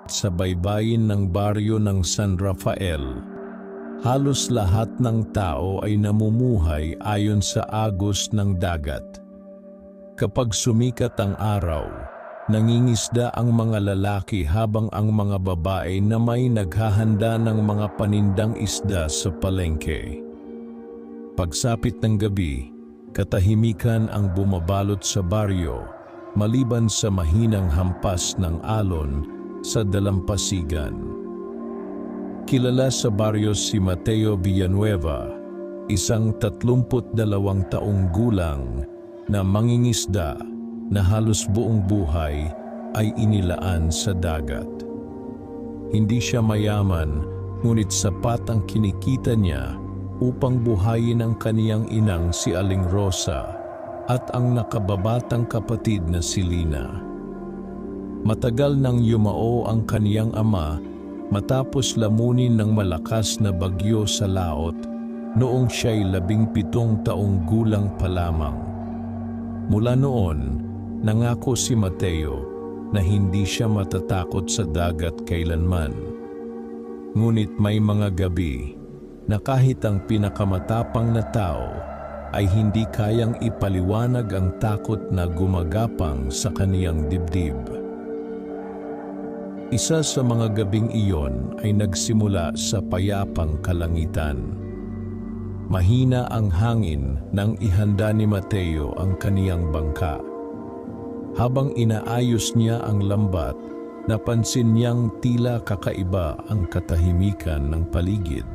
Sa baybayin ng baryo ng San Rafael, halos lahat ng tao ay namumuhay ayon sa agos ng dagat. Kapag sumikat ang araw, nangingisda ang mga lalaki habang ang mga babae na may naghahanda ng mga panindang isda sa palengke. Pagsapit ng gabi, katahimikan ang bumabalot sa baryo, maliban sa mahinang hampas ng alon sa dalampasigan. Kilala sa baryo si Mateo Villanueva, isang 32 taong gulang na mangingisda na halos buong buhay ay inilaan sa dagat. Hindi siya mayaman, ngunit sapat ang kinikita niya upang buhayin ang kaniyang inang si Aling Rosa at ang nakababatang kapatid na si Lina. Matagal nang yumao ang kaniyang ama matapos lamunin ng malakas na bagyo sa laot noong siya'y 17 taong gulang pa lamang. Mula noon, nangako si Mateo na hindi siya matatakot sa dagat kailanman. Ngunit may mga gabi na kahit ang pinakamatapang na tao ay hindi kayang ipaliwanag ang takot na gumagapang sa kaniyang dibdib. Isa sa mga gabing iyon ay nagsimula sa payapang kalangitan. Mahina ang hangin nang ihanda ni Mateo ang kaniyang bangka. Habang inaayos niya ang lambat, napansin niyang tila kakaiba ang katahimikan ng paligid.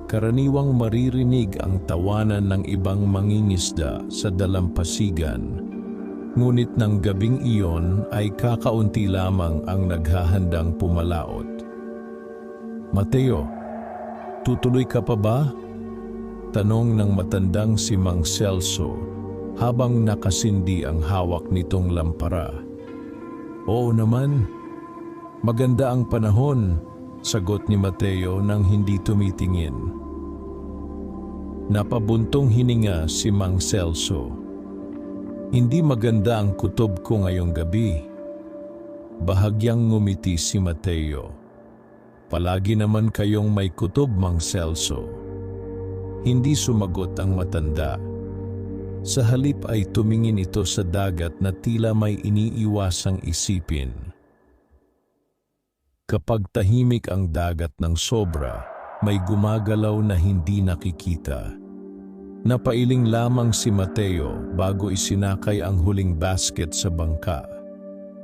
Karaniwang maririnig ang tawanan ng ibang mangingisda sa dalampasigan. Ngunit ng gabing iyon ay kakaunti lamang ang naghahandang pumalaot. Mateo, tutuloy ka pa ba? Tanong ng matandang si Mang Celso habang nakasindi ang hawak nitong lampara. Oo naman, maganda ang panahon, sagot ni Mateo nang hindi tumitingin. Napabuntong hininga si Mang Celso. Hindi maganda ang kutob ko ngayong gabi. Bahagyang ngumiti si Mateo. Palagi naman kayong may kutob, Mang Celso. Hindi sumagot ang matanda. Sa halip ay tumingin ito sa dagat na tila may iniiwasang isipin. Kapag tahimik ang dagat ng sobra, may gumagalaw na hindi nakikita. Napailing lamang si Mateo bago isinakay ang huling basket sa bangka.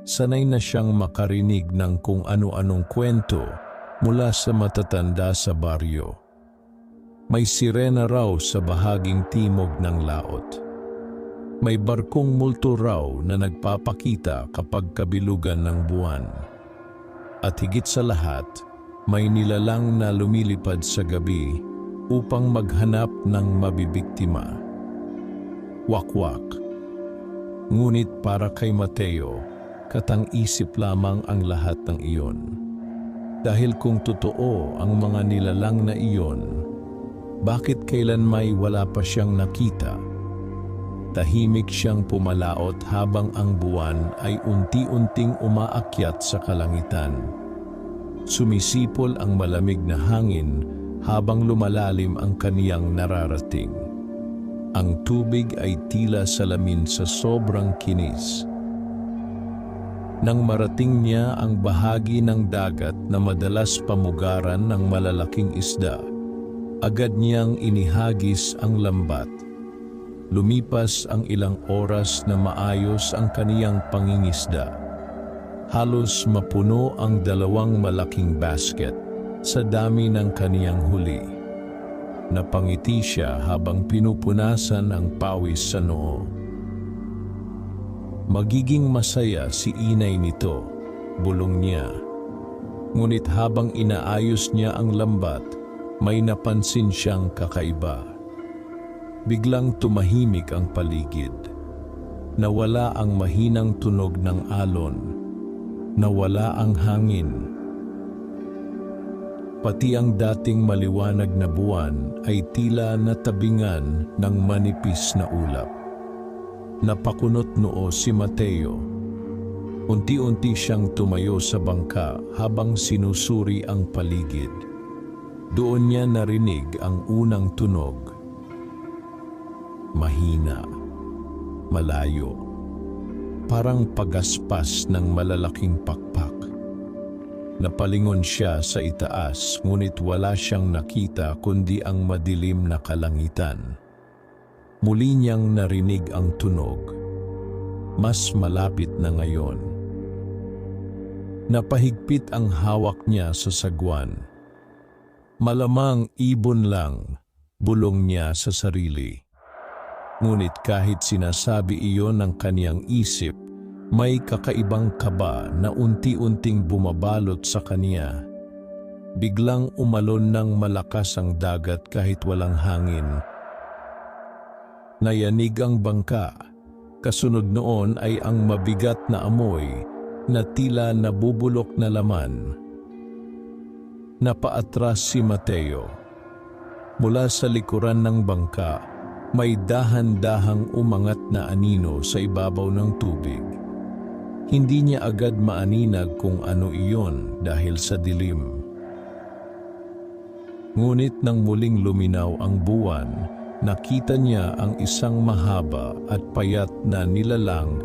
Sanay na siyang makarinig ng kung ano-anong kwento mula sa matatanda sa baryo. May sirena raw sa bahaging timog ng laot. May barkong multo raw na nagpapakita kapag kabilugan ng buwan. At higit sa lahat, may nilalang na lumilipad sa gabi upang maghanap ng mabibiktima. Wakwak. Ngunit para kay Mateo, katang-isip lamang ang lahat ng iyon. Dahil kung totoo ang mga nilalang na iyon, bakit kailan may wala pa siyang nakita? Tahimik siyang pumalaot habang ang buwan ay unti-unting umaakyat sa kalangitan. Sumisipol ang malamig na hangin habang lumalalim ang kaniyang nararating. Ang tubig ay tila salamin sa sobrang kinis. Nang marating niya ang bahagi ng dagat na madalas pamugaran ng malalaking isda, agad niyang inihagis ang lambat. Lumipas ang ilang oras na maayos ang kaniyang pangingisda. Halos mapuno ang 2 malaking basket sa dami ng kaniyang huli. Napangiti siya habang pinupunasan ang pawis sa noo. Magiging masaya si inay nito, bulong niya. Ngunit habang inaayos niya ang lambat, may napansin siyang kakaiba. Biglang tumahimik ang paligid. Nawala ang mahinang tunog ng alon. Nawala ang hangin. Pati ang dating maliwanag na buwan ay tila natabingan ng manipis na ulap. Napakunot noo si Mateo. Unti-unti siyang tumayo sa bangka habang sinusuri ang paligid. Doon niya narinig ang unang tunog. Mahina, malayo, parang pagaspas ng malalaking pakpak. Napalingon siya sa itaas, ngunit wala siyang nakita kundi ang madilim na kalangitan. Muli niyang narinig ang tunog. Mas malapit na ngayon. Napahigpit ang hawak niya sa sagwan. Malamang ibon lang, bulong niya sa sarili. Ngunit kahit sinasabi iyon ng kaniyang isip, may kakaibang kaba na unti-unting bumabalot sa kaniya. Biglang umalon ng malakas ang dagat kahit walang hangin. Nayanig ang bangka. Kasunod noon ay ang mabigat na amoy na tila nabubulok na laman. Napaatras si Mateo. Mula sa likuran ng bangka, may dahan-dahang umangat na anino sa ibabaw ng tubig. Hindi niya agad maaninag kung ano iyon dahil sa dilim. Ngunit nang muling luminaw ang buwan, nakita niya ang isang mahaba at payat na nilalang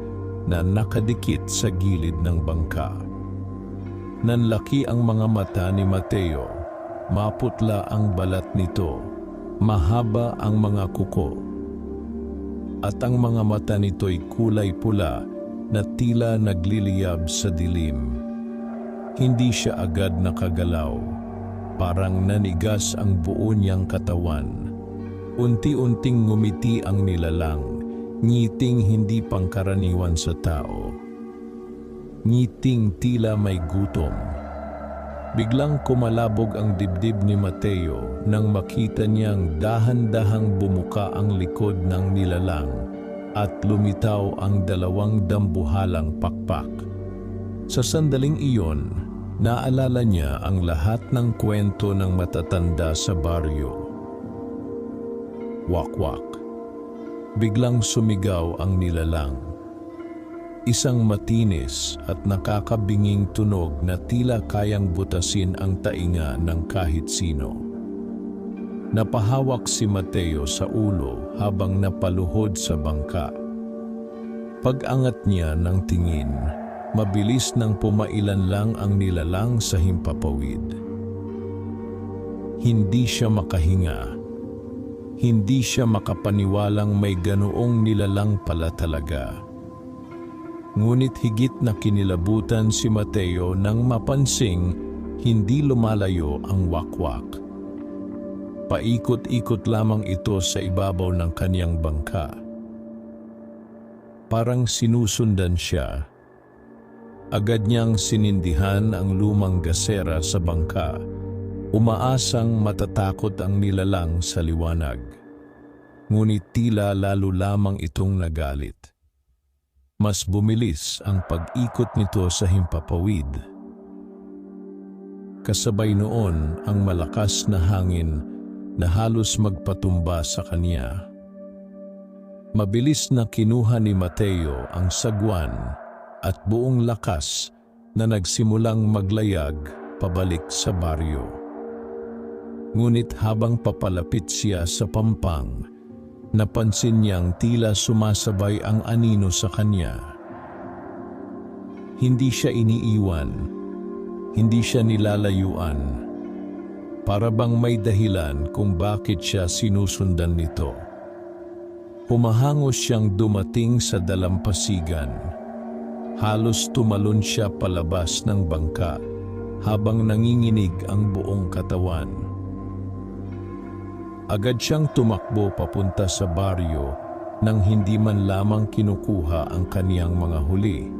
na nakadikit sa gilid ng bangka. Nanlaki ang mga mata ni Mateo, maputla ang balat nito, mahaba ang mga kuko, at ang mga mata nito'y kulay pula na tila nagliliyab sa dilim. Hindi siya agad nakagalaw, parang nanigas ang buo niyang katawan. Unti-unting ngumiti ang nilalang, ngiting hindi pangkaraniwan sa tao. Ngiting tila may gutom. Biglang kumalabog ang dibdib ni Mateo nang makita niyang dahan-dahang bumuka ang likod ng nilalang at lumitaw ang dalawang dambuhalang pakpak. Sa sandaling iyon, naalala niya ang lahat ng kwento ng matatanda sa baryo. Wakwak. Biglang sumigaw ang nilalang. Isang matinis at nakakabinging tunog na tila kayang butasin ang tainga ng kahit sino. Napahawak si Mateo sa ulo habang napaluhod sa bangka. Pag-angat niya ng tingin, mabilis nang pumailan lang ang nilalang sa himpapawid. Hindi siya makahinga. Hindi siya makapaniwalang may ganoong nilalang pala talaga. Ngunit higit na kinilabutan si Mateo nang mapansing hindi lumalayo ang wakwak. Paikot-ikot lamang ito sa ibabaw ng kaniyang bangka. Parang sinusundan siya. Agad niyang sinindihan ang lumang gasera sa bangka. Umaasang matatakot ang nilalang sa liwanag. Ngunit tila lalo lamang itong nagalit. Mas bumilis ang pag-ikot nito sa himpapawid. Kasabay noon ang malakas na hangin na halos magpatumba sa kanya. Mabilis na kinuha ni Mateo ang sagwan at buong lakas na nagsimulang maglayag pabalik sa baryo. Ngunit habang papalapit siya sa pampang, napansin niyang tila sumasabay ang anino sa kanya. Hindi siya iniiwan, hindi siya nilalayuan. Para bang may dahilan kung bakit siya sinusundan nito. Humahangos siyang dumating sa dalampasigan. Halos tumalon siya palabas ng bangka habang nanginginig ang buong katawan. Agad siyang tumakbo papunta sa baryo nang hindi man lamang kinukuha ang kaniyang mga huli.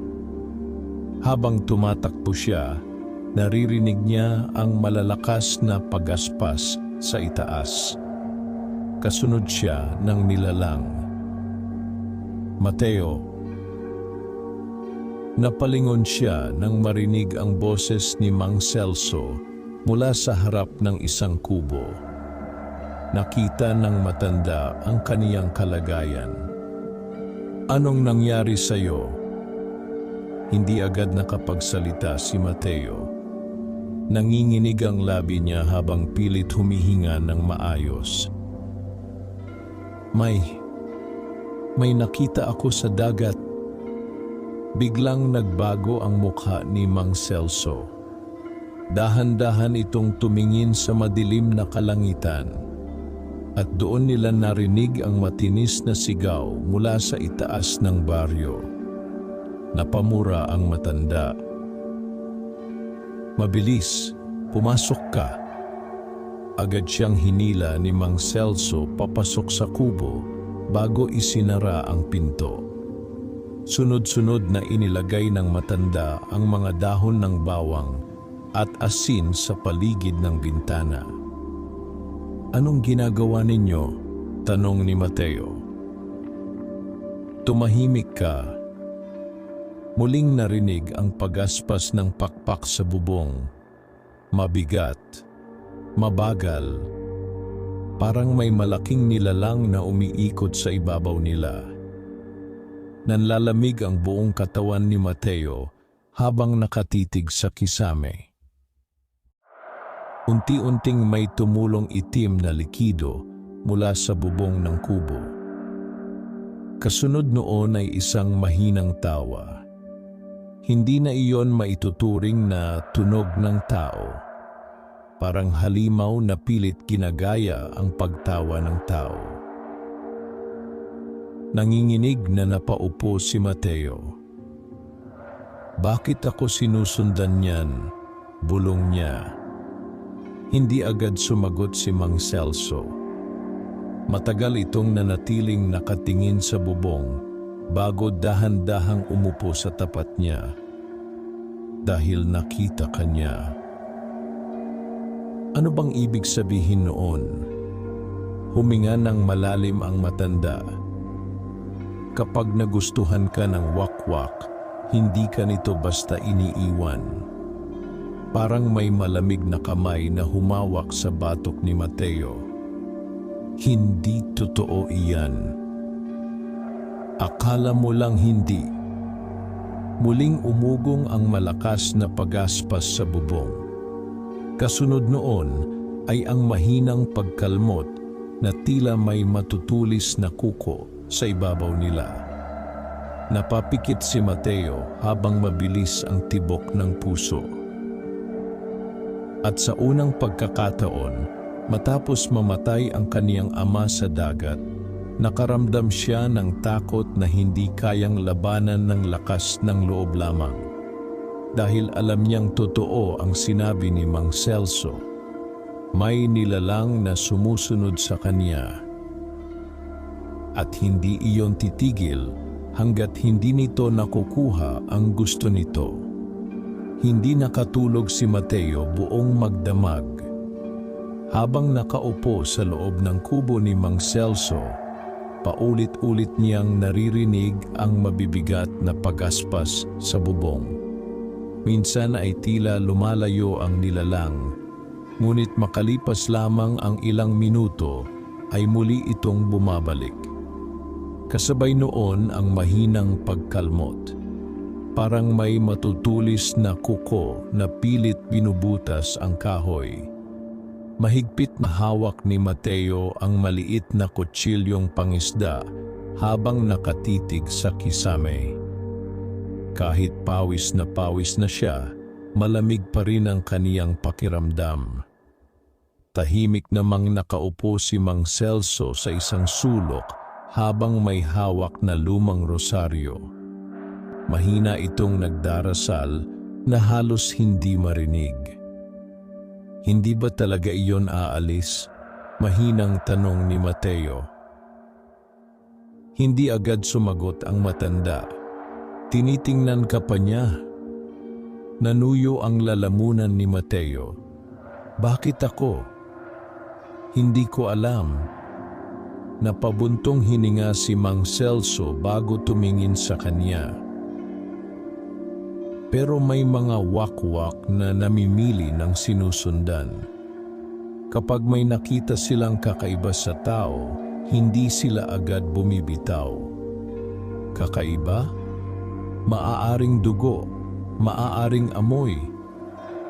Habang tumatakbo siya, naririnig niya ang malalakas na pagaspas sa itaas. Kasunod siya ng nilalang. Mateo. Napalingon siya nang marinig ang boses ni Mang Celso mula sa harap ng isang kubo. Nakita ng matanda ang kaniyang kalagayan. Anong nangyari sa'yo? Hindi agad nakapagsalita si Mateo. Nanginginig ang labi niya habang pilit humihinga ng maayos. May nakita ako sa dagat. Biglang nagbago ang mukha ni Mang Celso. Dahan-dahan itong tumingin sa madilim na kalangitan. At doon nila narinig ang matinis na sigaw mula sa itaas ng baryo. Napamura ang matanda. "Mabilis, pumasok ka." Agad siyang hinila ni Mang Celso papasok sa kubo bago isinara ang pinto. Sunod-sunod na inilagay ng matanda ang mga dahon ng bawang at asin sa paligid ng bintana. "Anong ginagawa ninyo?" tanong ni Mateo. Tumahimik ka. Muling narinig ang pagaspas ng pakpak sa bubong. Mabigat, mabagal, parang may malaking nilalang na umiikot sa ibabaw nila. Nanlalamig ang buong katawan ni Mateo habang nakatitig sa kisame. Unti-unting may tumulong itim na likido mula sa bubong ng kubo. Kasunod noon ay isang mahinang tawa. Hindi na iyon maituturing na tunog ng tao. Parang halimaw na pilit ginagaya ang pagtawa ng tao. Nanginginig na napaupo si Mateo. "Bakit ako sinusundan niyan?" bulong niya. Hindi agad sumagot si Mang Celso. Matagal itong nanatiling nakatingin sa bubong bago dahan-dahang umupo sa tapat niya. Dahil nakita ka niya. Ano bang ibig sabihin noon? Huminga ng malalim ang matanda. Kapag nagustuhan ka ng wakwak, hindi ka nito basta iniiwan. Parang may malamig na kamay na humawak sa batok ni Mateo. Hindi totoo iyan. Akala mo lang hindi. Muling umugong ang malakas na pagaspas sa bubong. Kasunod noon ay ang mahinang pagkalmot na tila may matutulis na kuko sa ibabaw nila. Napapikit si Mateo habang mabilis ang tibok ng puso. At sa unang pagkakataon, matapos mamatay ang kaniyang ama sa dagat, nakaramdam siya ng takot na hindi kayang labanan ng lakas ng loob lamang. Dahil alam niyang totoo ang sinabi ni Mang Celso. May nilalang na sumusunod sa kanya. At hindi iyon titigil hanggat hindi nito nakukuha ang gusto nito. Hindi nakatulog si Mateo buong magdamag. Habang nakaupo sa loob ng kubo ni Mang Celso, paulit-ulit niyang naririnig ang mabibigat na pagaspas sa bubong. Minsan ay tila lumalayo ang nilalang, ngunit makalipas lamang ang ilang minuto ay muli itong bumabalik. Kasabay noon ang mahinang pagkalmot. Parang may matutulis na kuko na pilit binubutas ang kahoy. Mahigpit na hawak ni Mateo ang maliit na kutsilyong pangisda habang nakatitig sa kisame. Kahit pawis na siya, malamig pa rin ang kaniyang pakiramdam. Tahimik namang nakaupo si Mang Celso sa isang sulok habang may hawak na lumang rosaryo. Mahina itong nagdarasal na halos hindi marinig. Hindi ba talaga iyon aalis? Mahinang tanong ni Mateo. Hindi agad sumagot ang matanda. Tinitingnan ka pa niya. Nanuyo ang lalamunan ni Mateo. Bakit ako? Hindi ko alam. Napabuntong hininga si Mang Celso bago tumingin sa kanya. Pero may mga wakwak na namimili ng sinusundan. Kapag may nakita silang kakaiba sa tao, hindi sila agad bumibitaw. Kakaiba? Maaaring dugo, maaaring amoy,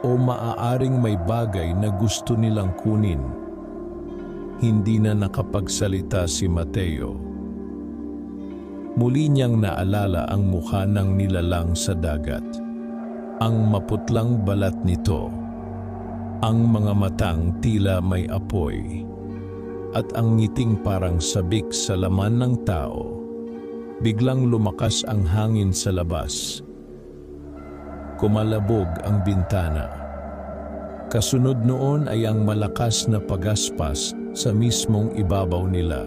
o maaaring may bagay na gusto nilang kunin. Hindi na nakapagsalita si Mateo. Muli niyang naalala ang mukha ng nilalang sa dagat. Ang maputlang balat nito, ang mga matang tila may apoy, at ang ngiting parang sabik sa laman ng tao. Biglang lumakas ang hangin sa labas. Kumalabog ang bintana. Kasunod noon ay ang malakas na pagaspas sa mismong ibabaw nila.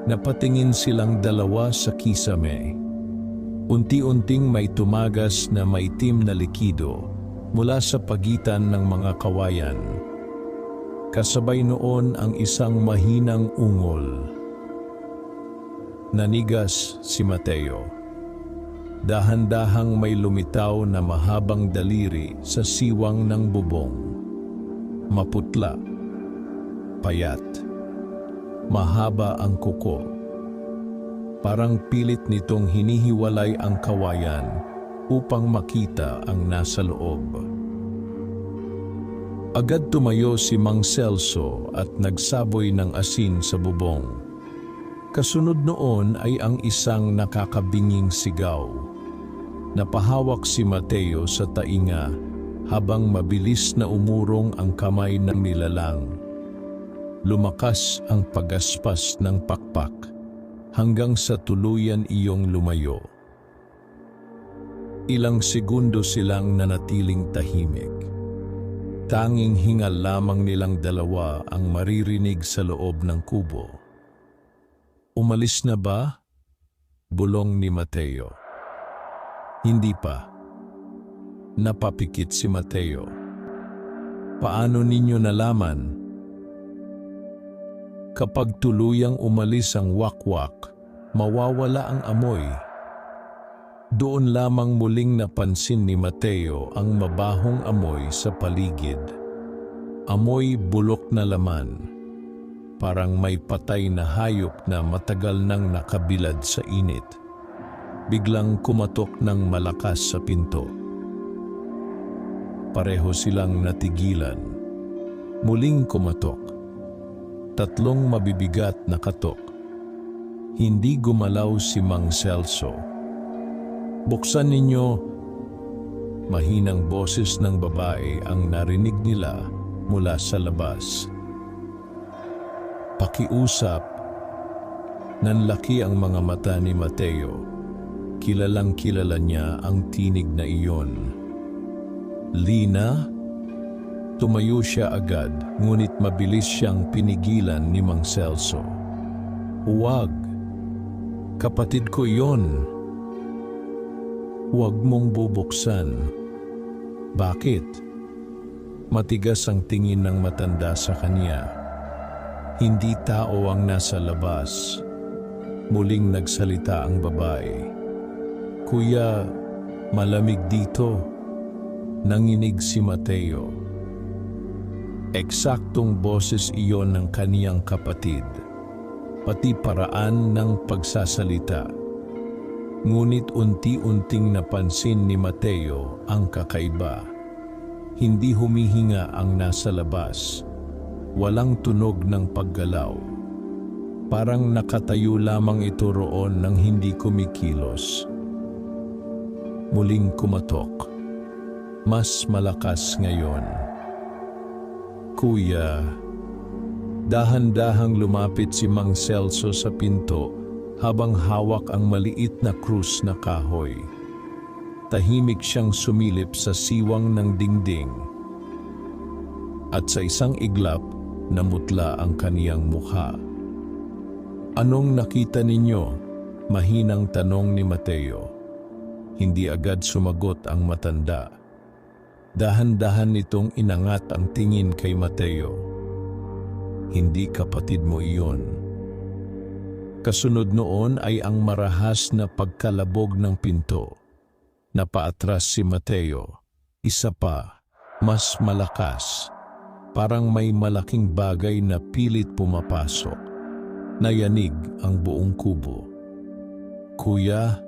Napatingin silang dalawa sa kisame. Unti-unting may tumagas na maitim na likido mula sa pagitan ng mga kawayan. Kasabay noon ang isang mahinang ungol. Nanigas si Mateo. Dahan-dahang may lumitaw na mahabang daliri sa siwang ng bubong. Maputla, payat, mahaba ang kuko. Parang pilit nitong hinihiwalay ang kawayan upang makita ang nasa loob. Agad tumayo si Mang Celso at nagsaboy ng asin sa bubong. Kasunod noon ay ang isang nakakabinging sigaw. Napahawak si Mateo sa tainga habang mabilis na umurong ang kamay ng nilalang. Lumakas ang pagaspas ng pakpak hanggang sa tuluyan iyong lumayo. Ilang segundo silang nanatiling tahimik. Tanging hingal lamang nilang dalawa ang maririnig sa loob ng kubo. Umalis na ba? Bulong ni Mateo. Hindi pa. Napapikit si Mateo. Paano ninyo nalaman? Kapag tuluyang umalis ang wakwak, mawawala ang amoy. Doon lamang muling napansin ni Mateo ang mabahong amoy sa paligid. Amoy bulok na laman. Parang may patay na hayop na matagal nang nakabilad sa init. Biglang kumatok ng malakas sa pinto. Pareho silang natigilan. Muling kumatok. 3 mabibigat na katok. Hindi gumalaw si Mang Celso. Buksan ninyo. Mahinang boses ng babae ang narinig nila mula sa labas. Pakiusap. Nanlaki ang mga mata ni Mateo. Kilalang kilala niya ang tinig na iyon. Lina? Tumayo siya agad, ngunit mabilis siyang pinigilan ni Mang Celso. Huwag. Kapatid ko yon. Huwag mong bubuksan. Bakit? Matigas ang tingin ng matanda sa kanya. Hindi tao ang nasa labas. Muling nagsalita ang babae. Kuya, malamig dito. Nanginig si Mateo. Eksaktong boses iyon ng kaniyang kapatid. Pati paraan ng pagsasalita. Ngunit unti-unting napansin ni Mateo ang kakaiba. Hindi humihinga ang nasa labas. Walang tunog ng paggalaw. Parang nakatayo lamang ito roon nang hindi kumikilos. Muling kumatok. Mas malakas ngayon. Kuya, dahan-dahang lumapit si Mang Celso sa pinto habang hawak ang maliit na krus na kahoy. Tahimik siyang sumilip sa siwang ng dingding. At sa isang iglap, namutla ang kaniyang mukha. Anong nakita ninyo? Mahinang tanong ni Mateo. Hindi agad sumagot ang matanda. Dahan-dahan nitong inangat ang tingin kay Mateo. Hindi kapatid mo iyon. Kasunod noon ay ang marahas na pagkalabog ng pinto. Napaatras si Mateo. Isa pa, mas malakas. Parang may malaking bagay na pilit pumapasok. Nayanig ang buong kubo. Kuya,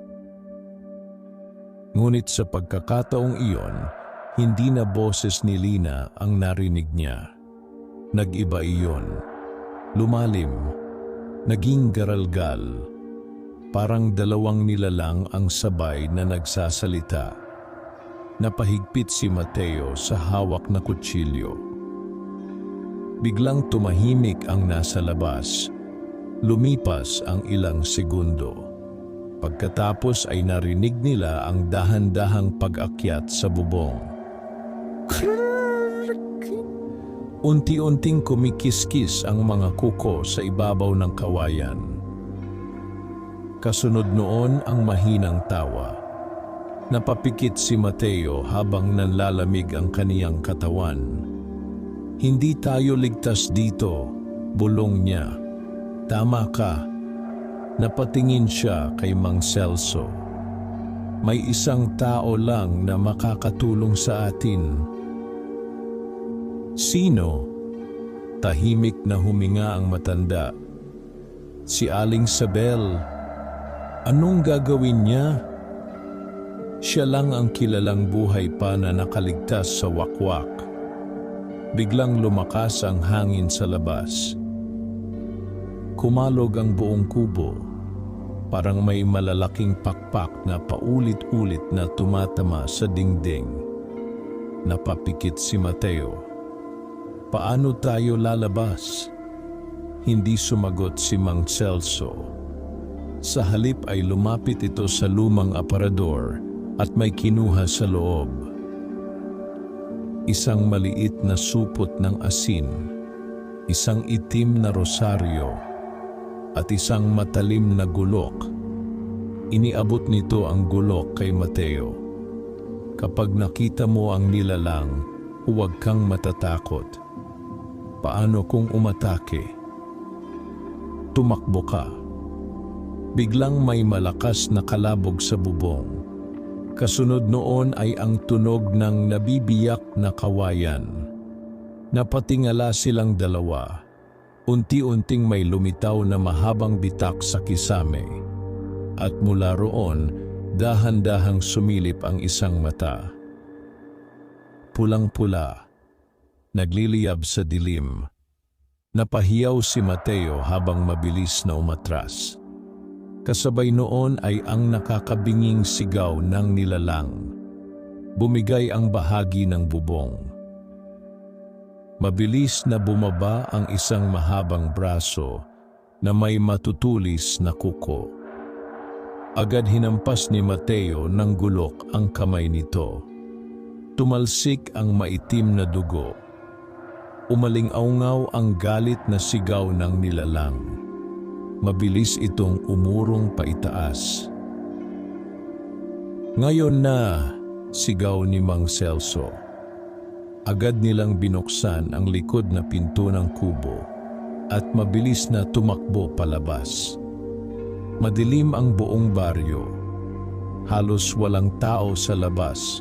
Ngunit sa pagkakataong iyon, hindi na boses ni Lina ang narinig niya. Nag-iba iyon. Lumalim. Naging garalgal. Parang dalawang nilalang ang sabay na nagsasalita. Napahigpit si Mateo sa hawak na kutsilyo. Biglang tumahimik ang nasa labas. Lumipas ang ilang segundo. Pagkatapos ay narinig nila ang dahan-dahang pag-akyat sa bubong. Unti-unting kumikiskis ang mga kuko sa ibabaw ng kawayan. Kasunod noon ang mahinang tawa. Napapikit si Mateo habang nanlalamig ang kaniyang katawan. Hindi tayo ligtas dito, bulong niya. Tama ka. Napatingin siya kay Mang Celso. May isang tao lang na makakatulong sa atin. Sino? Tahimik na huminga ang matanda. Si Aling Sabel. Anong gagawin niya? Siya lang ang kilalang buhay pa na nakaligtas sa wakwak. Biglang lumakas ang hangin sa labas. Kumalog ang buong kubo. Parang may malalaking pakpak na paulit-ulit na tumatama sa dingding. Napapikit si Mateo. Paano tayo lalabas? Hindi sumagot si Mang Celso. Sa halip ay lumapit ito sa lumang aparador at may kinuha sa loob. Isang maliit na supot ng asin, isang itim na rosaryo, at isang matalim na gulok. Iniabot nito ang gulok kay Mateo. Kapag nakita mo ang nilalang, huwag kang matatakot. Paano kung umatake? Tumakbo ka. Biglang may malakas na kalabog sa bubong. Kasunod noon ay ang tunog ng nabibiyak na kawayan. Napatingala silang dalawa. Unti-unting may lumitaw na mahabang bitak sa kisame. At mula roon, dahan-dahang sumilip ang isang mata. Pulang-pula, nagliliyab sa dilim. Napahiyaw si Mateo habang mabilis na umatras. Kasabay noon ay ang nakakabinging sigaw ng nilalang. Bumigay ang bahagi ng bubong. Mabilis na bumaba ang isang mahabang braso na may matutulis na kuko. Agad hinampas ni Mateo ng gulok ang kamay nito. Tumalsik ang maitim na dugo. Umaling-aungaw ang galit na sigaw ng nilalang. Mabilis itong umurong paitaas. Ngayon na, sigaw ni Mang Celso. Agad nilang binuksan ang likod na pinto ng kubo at mabilis na tumakbo palabas. Madilim ang buong baryo. Halos walang tao sa labas.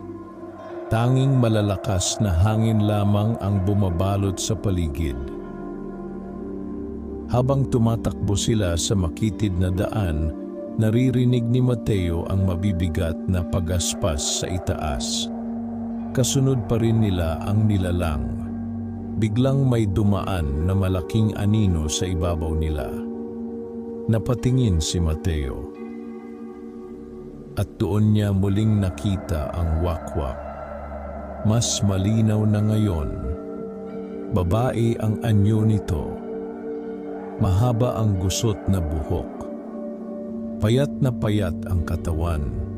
Tanging malalakas na hangin lamang ang bumabalot sa paligid. Habang tumatakbo sila sa makitid na daan, naririnig ni Mateo ang mabibigat na pagaspas sa itaas. Kasunod pa rin nila ang nilalang. Biglang may dumaan na malaking anino sa ibabaw nila. Napatingin si Mateo. At doon niya muling nakita ang wakwak. Mas malinaw na ngayon. Babae ang anyo nito. Mahaba ang gusot na buhok. Payat na payat ang katawan.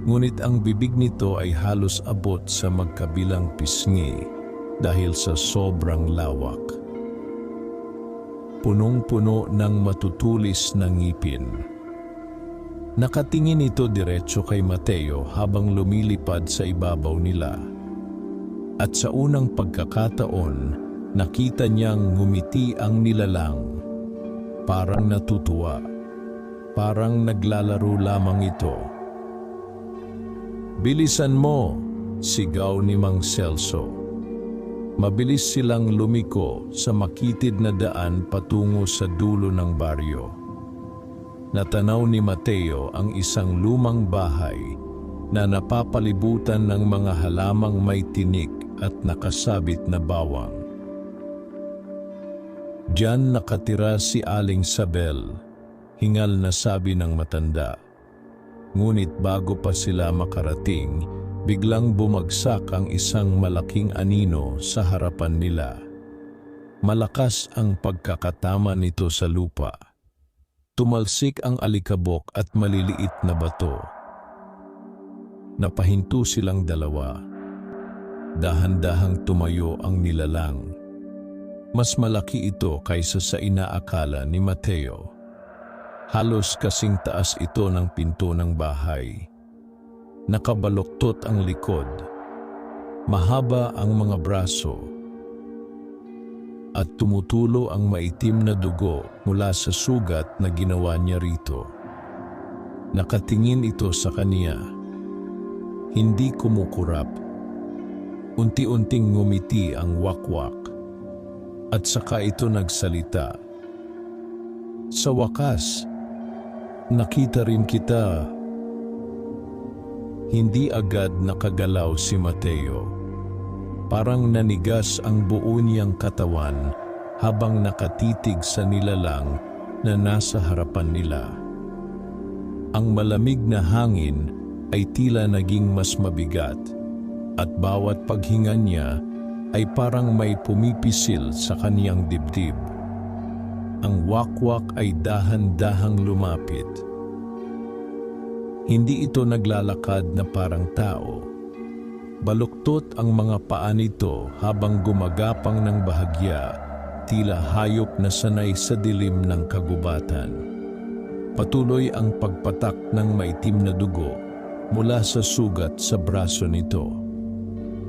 Ngunit ang bibig nito ay halos abot sa magkabilang pisngi dahil sa sobrang lawak. Punong-puno ng matutulis na ngipin. Nakatingin ito diretso kay Mateo habang lumilipad sa ibabaw nila. At sa unang pagkakataon, nakita niyang ngumiti ang nilalang. Parang natutuwa. Parang naglalaro lamang ito. Bilisan mo, sigaw ni Mang Celso. Mabilis silang lumiko sa makitid na daan patungo sa dulo ng baryo. Natanaw ni Mateo ang isang lumang bahay na napapalibutan ng mga halamang may tinik at nakasabit na bawang. Diyan nakatira si Aling Sabel, hingal na sabi ng matanda. Ngunit bago pa sila makarating, biglang bumagsak ang isang malaking anino sa harapan nila. Malakas ang pagkakatama nito sa lupa. Tumalsik ang alikabok at maliliit na bato. Napahinto silang dalawa. Dahan-dahang tumayo ang nilalang. Mas malaki ito kaysa sa inaakala ni Mateo. Halos kasing taas ito ng pinto ng bahay. Nakabaluktot ang likod. Mahaba ang mga braso. At tumutulo ang maitim na dugo mula sa sugat na ginawa niya rito. Nakatingin ito sa kaniya. Hindi kumukurap. Unti-unting ngumiti ang wakwak. At saka ito nagsalita. Sa wakas, nakita rin kita. Hindi agad nakagalaw si Mateo. Parang nanigas ang buo niyang katawan habang nakatitig sa nilalang na nasa harapan nila. Ang malamig na hangin ay tila naging mas mabigat at bawat paghinga niya ay parang may pumipisil sa kaniyang dibdib. Ang wakwak ay dahan-dahang lumapit. Hindi ito naglalakad na parang tao. Baluktot ang mga paa nito habang gumagapang ng bahagya, tila hayop na sanay sa dilim ng kagubatan. Patuloy ang pagpatak ng maitim na dugo mula sa sugat sa braso nito.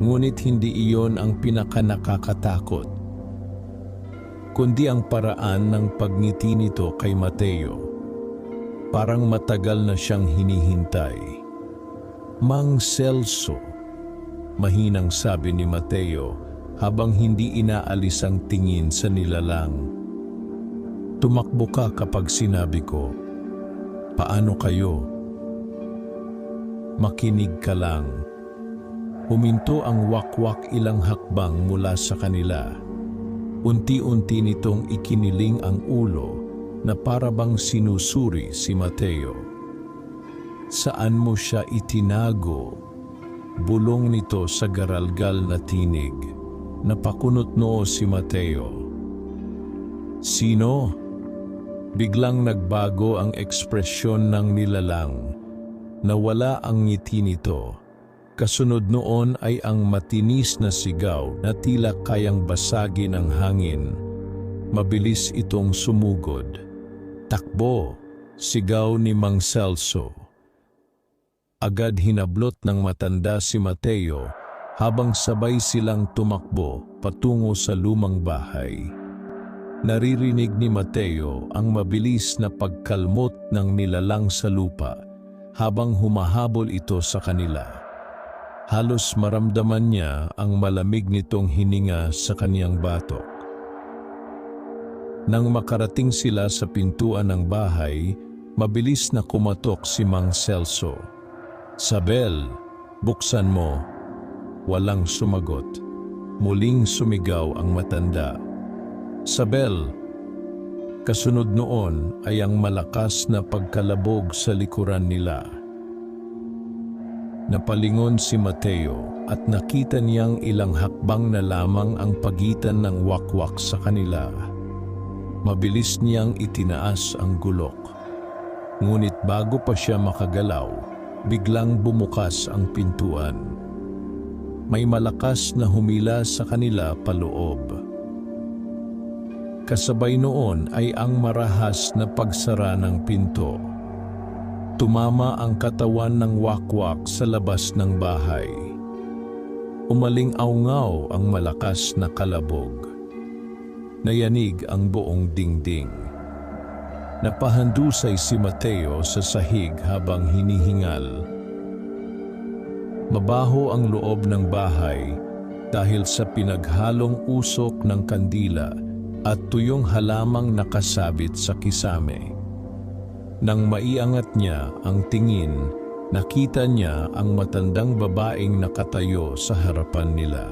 Ngunit hindi iyon ang pinakanakakatakot, kundi ang paraan ng pagngiti nito kay Mateo. Parang matagal na siyang hinihintay. Mang Celso, mahinang sabi ni Mateo habang hindi inaalis ang tingin sa nilalang. Tumakbo ka kapag sinabi ko. Paano kayo? Makinig ka lang. Huminto ang wakwak ilang hakbang mula sa kanila. Unti-unti nitong ikiniling ang ulo na parabang sinusuri si Mateo. Saan mo siya itinago? Bulong nito sa garalgal na tinig. Napakunot noo si Mateo. Sino? Biglang nagbago ang ekspresyon ng nilalang. Nawala ang ngiti nito. Kasunod noon ay ang matinis na sigaw na tila kayang basagin ang hangin. Mabilis itong sumugod. Takbo! Sigaw ni Mang Celso. Agad hinablot ng matanda si Mateo habang sabay silang tumakbo patungo sa lumang bahay. Naririnig ni Mateo ang mabilis na pagkalmot ng nilalang sa lupa habang humahabol ito sa kanila. Halos maramdaman niya ang malamig nitong hininga sa kaniyang batok. Nang makarating sila sa pintuan ng bahay, mabilis na kumatok si Mang Celso. Sabel, buksan mo. Walang sumagot. Muling sumigaw ang matanda. Sabel. Kasunod noon ay ang malakas na pagkalabog sa likuran nila. Napalingon si Mateo at nakita niyang ilang hakbang na lamang ang pagitan ng wakwak sa kanila. Mabilis niyang itinaas ang gulok. Ngunit bago pa siya makagalaw, biglang bumukas ang pintuan. May malakas na humila sa kanila paloob. Kasabay noon ay ang marahas na pagsara ng pinto. Tumama ang katawan ng wakwak sa labas ng bahay. Umaling-aungaw ang malakas na kalabog. Nayanig ang buong dingding. Napahandusay si Mateo sa sahig habang hinihingal. Mabaho ang loob ng bahay dahil sa pinaghalong usok ng kandila at tuyong halamang nakasabit sa kisame. Nang maiangat niya ang tingin, Nakita niya ang matandang babaeng nakatayo sa harapan nila.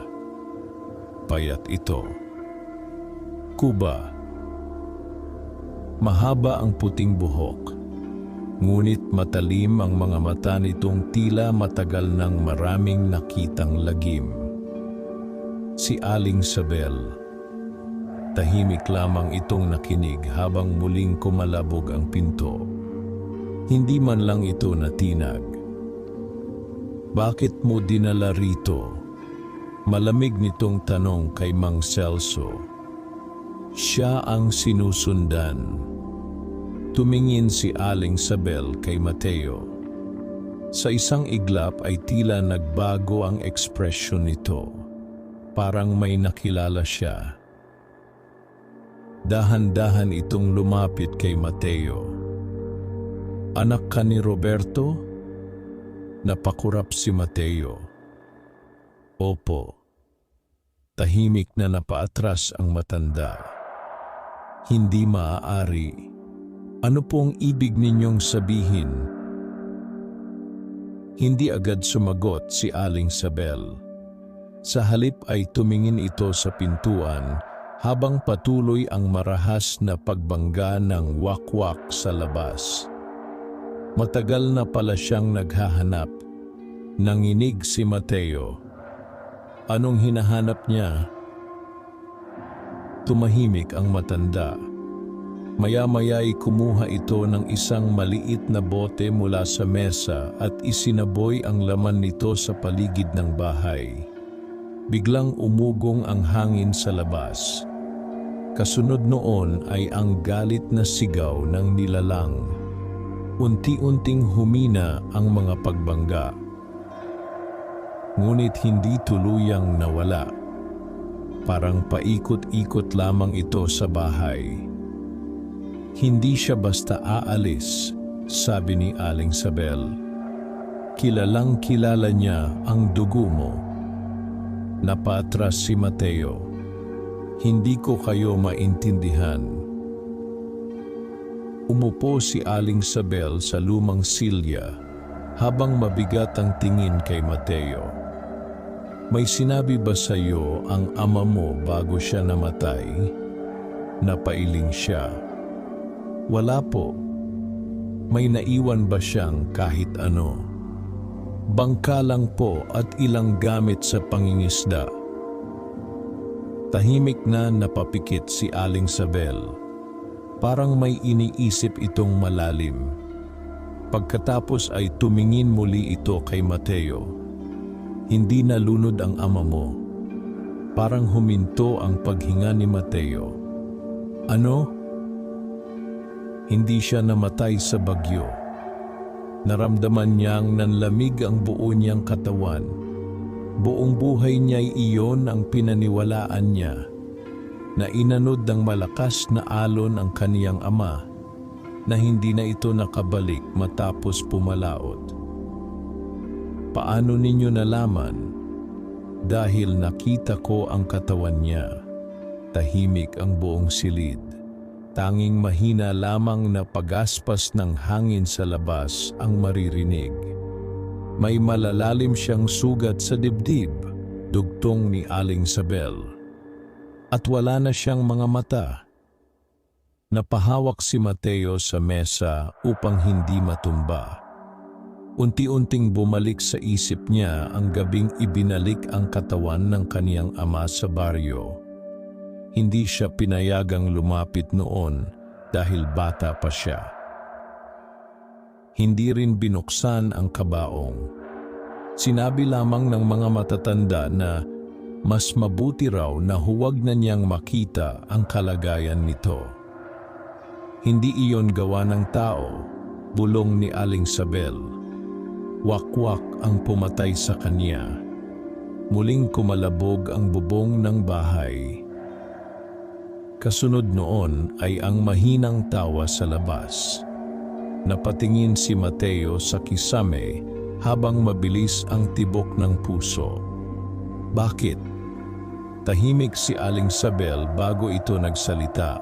Payat ito. Kuba. Mahaba ang puting buhok, ngunit matalim ang mga mata nitong tila matagal ng maraming nakitang lagim. Si Aling Sabel. Tahimik lamang itong nakinig habang muling kumalabog ang pinto. Hindi man lang ito natinag. Bakit mo dinala rito? Malamig nitong tanong kay Mang Celso. Siya ang sinusundan. Tumingin si Aling Sabel kay Mateo. Sa isang iglap ay tila nagbago ang ekspresyon nito. Parang may nakilala siya. Dahan-dahan itong lumapit kay Mateo. Anak ka ni Roberto? Napakurap si Mateo. Opo. Tahimik na napaatras ang matanda. Hindi maaari. Ano pong ibig ninyong sabihin? Hindi agad sumagot si Aling Sabel. Sa halip ay tumingin ito sa pintuan habang patuloy ang marahas na pagbangga ng wakwak sa labas. Matagal na pala siyang naghahanap. Nanginig si Mateo. Anong hinahanap niya? Tumahimik ang matanda. Maya-maya'y kumuha ito ng isang maliit na bote mula sa mesa at isinaboy ang laman nito sa paligid ng bahay. Biglang umugong ang hangin sa labas. Kasunod noon ay ang galit na sigaw ng nilalang. Unti-unting humina ang mga pagbangga. Ngunit hindi tuluyang nawala. Parang paikot-ikot lamang ito sa bahay. Hindi siya basta aalis, sabi ni Aling Sabel. Kilalang kilala niya ang dugo mo. Napatras si Mateo. Hindi ko kayo maintindihan. Umupo si Aling Sabel sa lumang silya habang mabigat ang tingin kay Mateo. May sinabi ba sa iyo ang ama mo bago siya namatay? Napailing siya. Wala po. May naiwan ba siyang kahit ano? Bangka lang po at ilang gamit sa pangingisda. Tahimik na napapikit si Aling Sabel. Parang may iniisip itong malalim. Pagkatapos ay tumingin muli ito kay Mateo. Hindi nalunod ang ama mo. Parang huminto ang paghinga ni Mateo. Ano? Hindi siya namatay sa bagyo. Naramdaman niyang nanlamig ang buo niyang katawan. Buong buhay niya'y iyon ang pinaniwalaan niya, na inanod ng malakas na alon ang kaniyang ama, na hindi na ito nakabalik matapos pumalaot. Paano ninyo nalaman? Dahil nakita ko ang katawan niya. Tahimik ang buong silid. Tanging mahina lamang na pagaspas ng hangin sa labas ang maririnig. May malalalim siyang sugat sa dibdib, dugtong ni Aling Sabel. At wala na siyang mga mata. Napahawak si Mateo sa mesa upang hindi matumba. Unti-unting bumalik sa isip niya ang gabing ibinalik ang katawan ng kaniyang ama sa baryo. Hindi siya pinayagang lumapit noon dahil bata pa siya. Hindi rin binuksan ang kabaong. Sinabi lamang ng mga matatanda na mas mabuti raw na huwag na niyang makita ang kalagayan nito. Hindi iyon gawa ng tao, bulong ni Aling Sabel. Wakwak ang pumatay sa kanya. Muling kumalabog ang bubong ng bahay. Kasunod noon ay ang mahinang tawa sa labas. Napatingin si Mateo sa kisame habang mabilis ang tibok ng puso. Bakit? Tahimik si Aling Sabel bago ito nagsalita.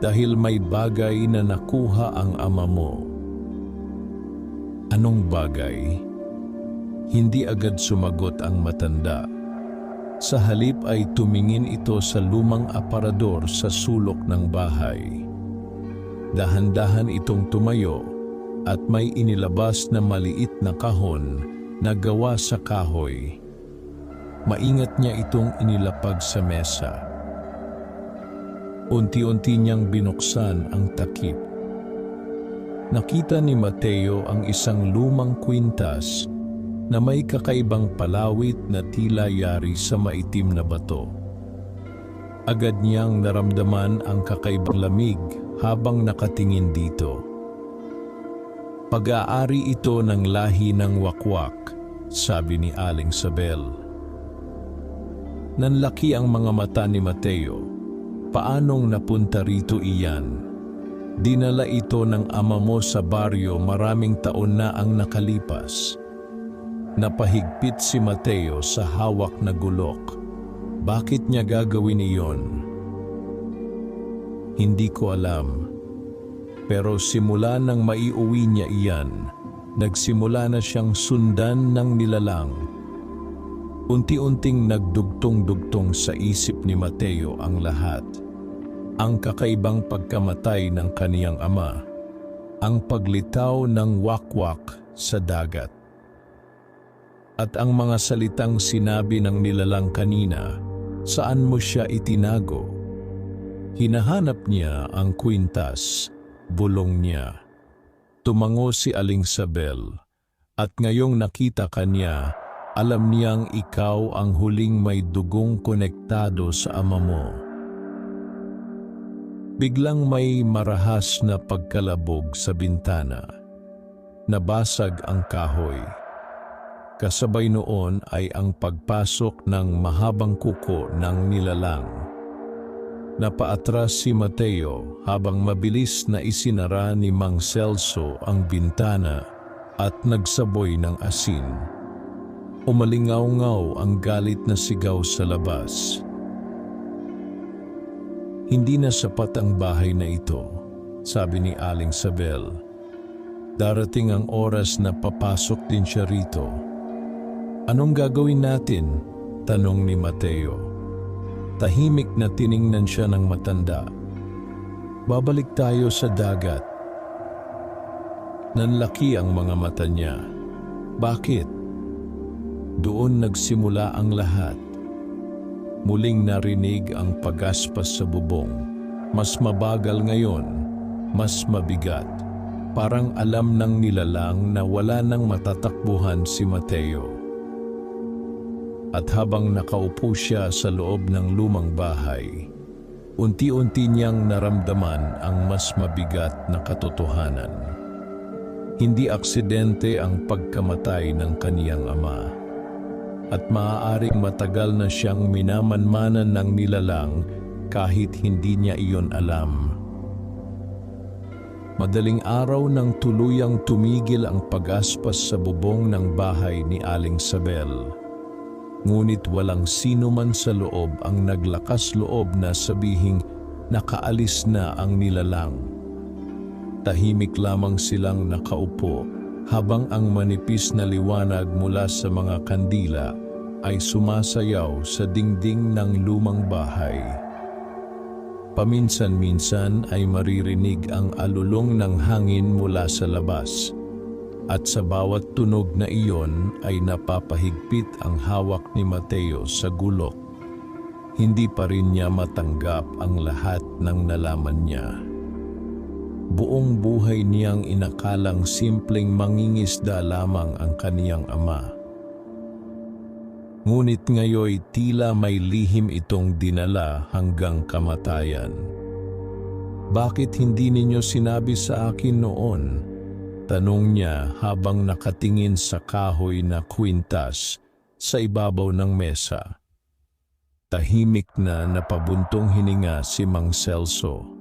Dahil may bagay na nakuha ang ama mo. Anong bagay? Hindi agad sumagot ang matanda. Sa halip ay tumingin ito sa lumang aparador sa sulok ng bahay. Dahan-dahan itong tumayo at may inilabas na maliit na kahon na gawa sa kahoy. Maingat niya itong inilapag sa mesa. Unti-unti niyang binuksan ang takip. Nakita ni Mateo ang isang lumang kwintas na may kakaibang palawit na tila yari sa maitim na bato. Agad niyang naramdaman ang kakaibang lamig habang nakatingin dito. Pag-aari ito ng lahi ng wakwak, sabi ni Aling Sabel. Nanlaki ang mga mata ni Mateo. Paanong napunta rito iyan? Dinala ito ng ama mo sa baryo maraming taon na ang nakalipas. Napahigpit si Mateo sa hawak na gulok. Bakit niya gagawin iyon? Hindi ko alam. Pero simula nang maiuwi niya iyan, nagsimula na siyang sundan ng nilalang. Unti-unting nagdugtong-dugtong sa isip ni Mateo ang lahat. Ang kakaibang pagkamatay ng kaniyang ama, ang paglitaw ng wakwak sa dagat, at ang mga salitang sinabi ng nilalang kanina, saan mo siya itinago? Hinahanap niya ang kwintas, bulong niya. Tumango si Aling Sabel, at ngayong nakita ka niya, alam niyang ikaw ang huling may dugong konektado sa ama mo. Biglang may marahas na pagkalabog sa bintana. Nabasag ang kahoy. Kasabay noon ay ang pagpasok ng mahabang kuko ng nilalang. Napaatras si Mateo habang mabilis na isinara ni Mang Celso ang bintana at nagsaboy ng asin. Umalingaw-ngaw ang galit na sigaw sa labas. Hindi na sapat ang bahay na ito, sabi ni Aling Sabel. Darating ang oras na papasok din siya rito. Anong gagawin natin? Tanong ni Mateo. Tahimik na tiningnan siya ng matanda. Babalik tayo sa dagat. Nanlaki ang mga mata niya. Bakit? Doon nagsimula ang lahat. Muling narinig ang pagaspas sa bubong. Mas mabagal ngayon, mas mabigat. Parang alam ng nilalang na wala nang matatakbuhan si Mateo. At habang nakaupo siya sa loob ng lumang bahay, unti-unti niyang naramdaman ang mas mabigat na katotohanan. Hindi aksidente ang pagkamatay ng kaniyang ama. At maaaring matagal na siyang minamanmanan ng nilalang kahit hindi niya iyon alam. Madaling araw nang tuluyang tumigil ang pag-aspas sa bubong ng bahay ni Aling Sabel. Ngunit walang sino man sa loob ang naglakas loob na sabihing nakaalis na ang nilalang. Tahimik lamang silang nakaupo habang ang manipis na liwanag mula sa mga kandila ay sumasayaw sa dingding ng lumang bahay. Paminsan-minsan ay maririnig ang alulong ng hangin mula sa labas, at sa bawat tunog na iyon ay napapahigpit ang hawak ni Mateo sa gulok. Hindi pa rin niya matanggap ang lahat ng nalaman niya. Buong buhay niyang inakalang simpleng mangingisda lamang ang kaniyang ama. Ngunit ngayoy tila may lihim itong dinala hanggang kamatayan. Bakit hindi ninyo sinabi sa akin noon? Tanong niya habang nakatingin sa kahoy na kwintas sa ibabaw ng mesa. Tahimik na napabuntong hininga si Mang Celso.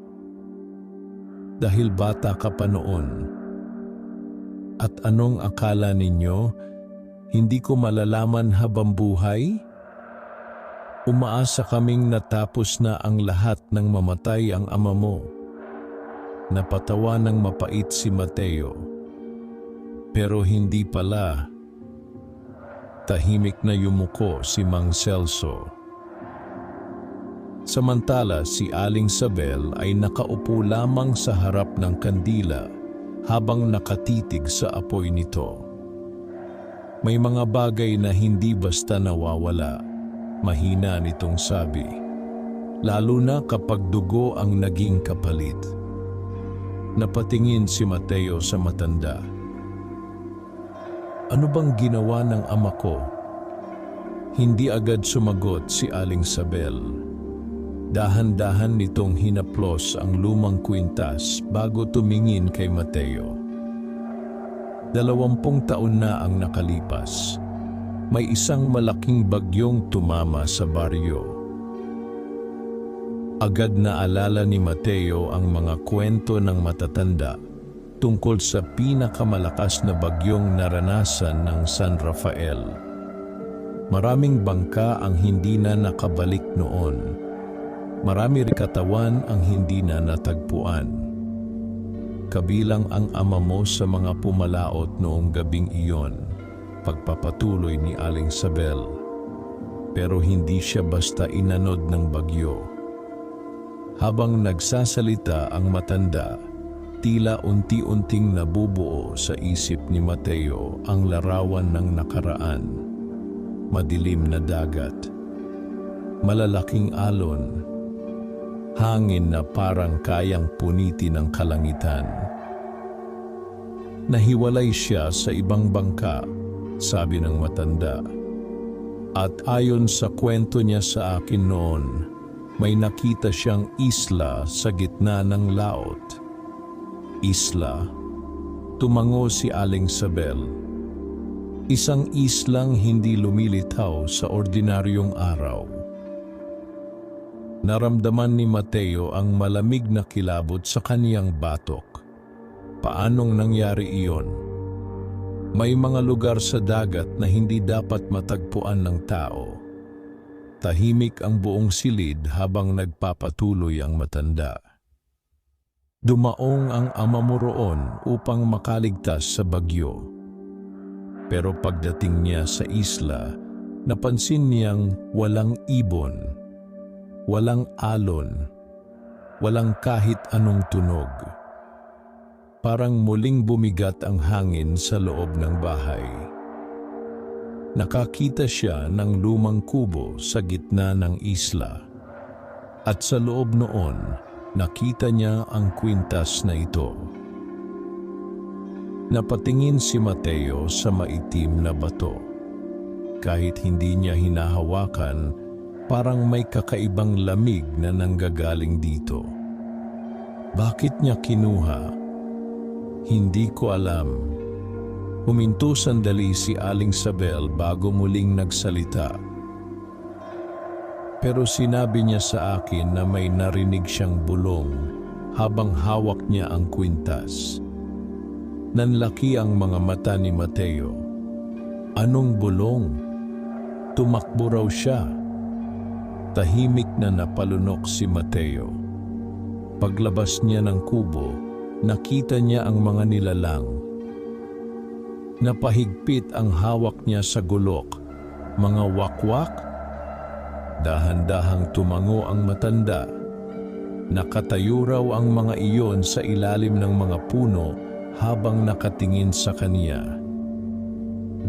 Dahil bata ka pa noon. At anong akala ninyo? Hindi ko malalaman habang buhay? Umaasa kaming natapos na ang lahat ng mamatay ang ama mo. Napatawa ng mapait si Mateo. Pero hindi pala. Tahimik na yumuko si Mang Celso. Samantala si Aling Sabel ay nakaupo lamang sa harap ng kandila habang nakatitig sa apoy nito. May mga bagay na hindi basta nawawala, mahina nitong sabi, lalo na kapag dugo ang naging kapalit. Napatingin si Mateo sa matanda. Ano bang ginawa ng ama ko? Hindi agad sumagot si Aling Sabel. Dahan-dahan nitong hinaplos ang lumang kwintas bago tumingin kay Mateo. 20 taon na ang nakalipas. May isang malaking bagyong tumama sa baryo. Agad na alala ni Mateo ang mga kwento ng matatanda tungkol sa pinakamalakas na bagyong naranasan ng San Rafael. Maraming bangka ang hindi na nakabalik noon. Marami ring katawan ang hindi na natagpuan. Kabilang ang ama mo sa mga pumalaot noong gabing iyon, pagpapatuloy ni Aling Sabel. Pero hindi siya basta inanod ng bagyo. Habang nagsasalita ang matanda, tila unti-unting nabubuo sa isip ni Mateo ang larawan ng nakaraan. Madilim na dagat, malalaking alon, hangin na parang kayang punitin ng kalangitan. Nahiwalay siya sa ibang bangka, sabi ng matanda. At ayon sa kwento niya sa akin noon, may nakita siyang isla sa gitna ng laot. Isla? Tumango si Aling Sabel. Isang islang hindi lumilitaw sa ordinaryong araw. Naramdaman ni Mateo ang malamig na kilabot sa kaniyang batok. Paanong nangyari iyon? May mga lugar sa dagat na hindi dapat matagpuan ng tao. Tahimik ang buong silid habang nagpapatuloy ang matanda. Dumaong ang ama mo roon upang makaligtas sa bagyo. Pero pagdating niya sa isla, napansin niyang walang ibon, walang alon, walang kahit anong tunog. Parang muling bumigat ang hangin sa loob ng bahay. Nakakita siya ng lumang kubo sa gitna ng isla. At sa loob noon, nakita niya ang kwintas na ito. Napatingin si Mateo sa maitim na bato. Kahit hindi niya hinahawakan, parang may kakaibang lamig na nanggagaling dito. Bakit niya kinuha? Hindi ko alam. Huminto sandali si Aling Sabel bago muling nagsalita. Pero sinabi niya sa akin na may narinig siyang bulong habang hawak niya ang kwintas. Nanlaki ang mga mata ni Mateo. Anong bulong? Tumakbo raw siya. Tahimik na napalunok si Mateo. Paglabas niya ng kubo, nakita niya ang mga nilalang. Napahigpit ang hawak niya sa gulok. Mga wakwak? Dahan-dahang tumango ang matanda. Nakatayo raw ang mga iyon sa ilalim ng mga puno habang nakatingin sa kaniya.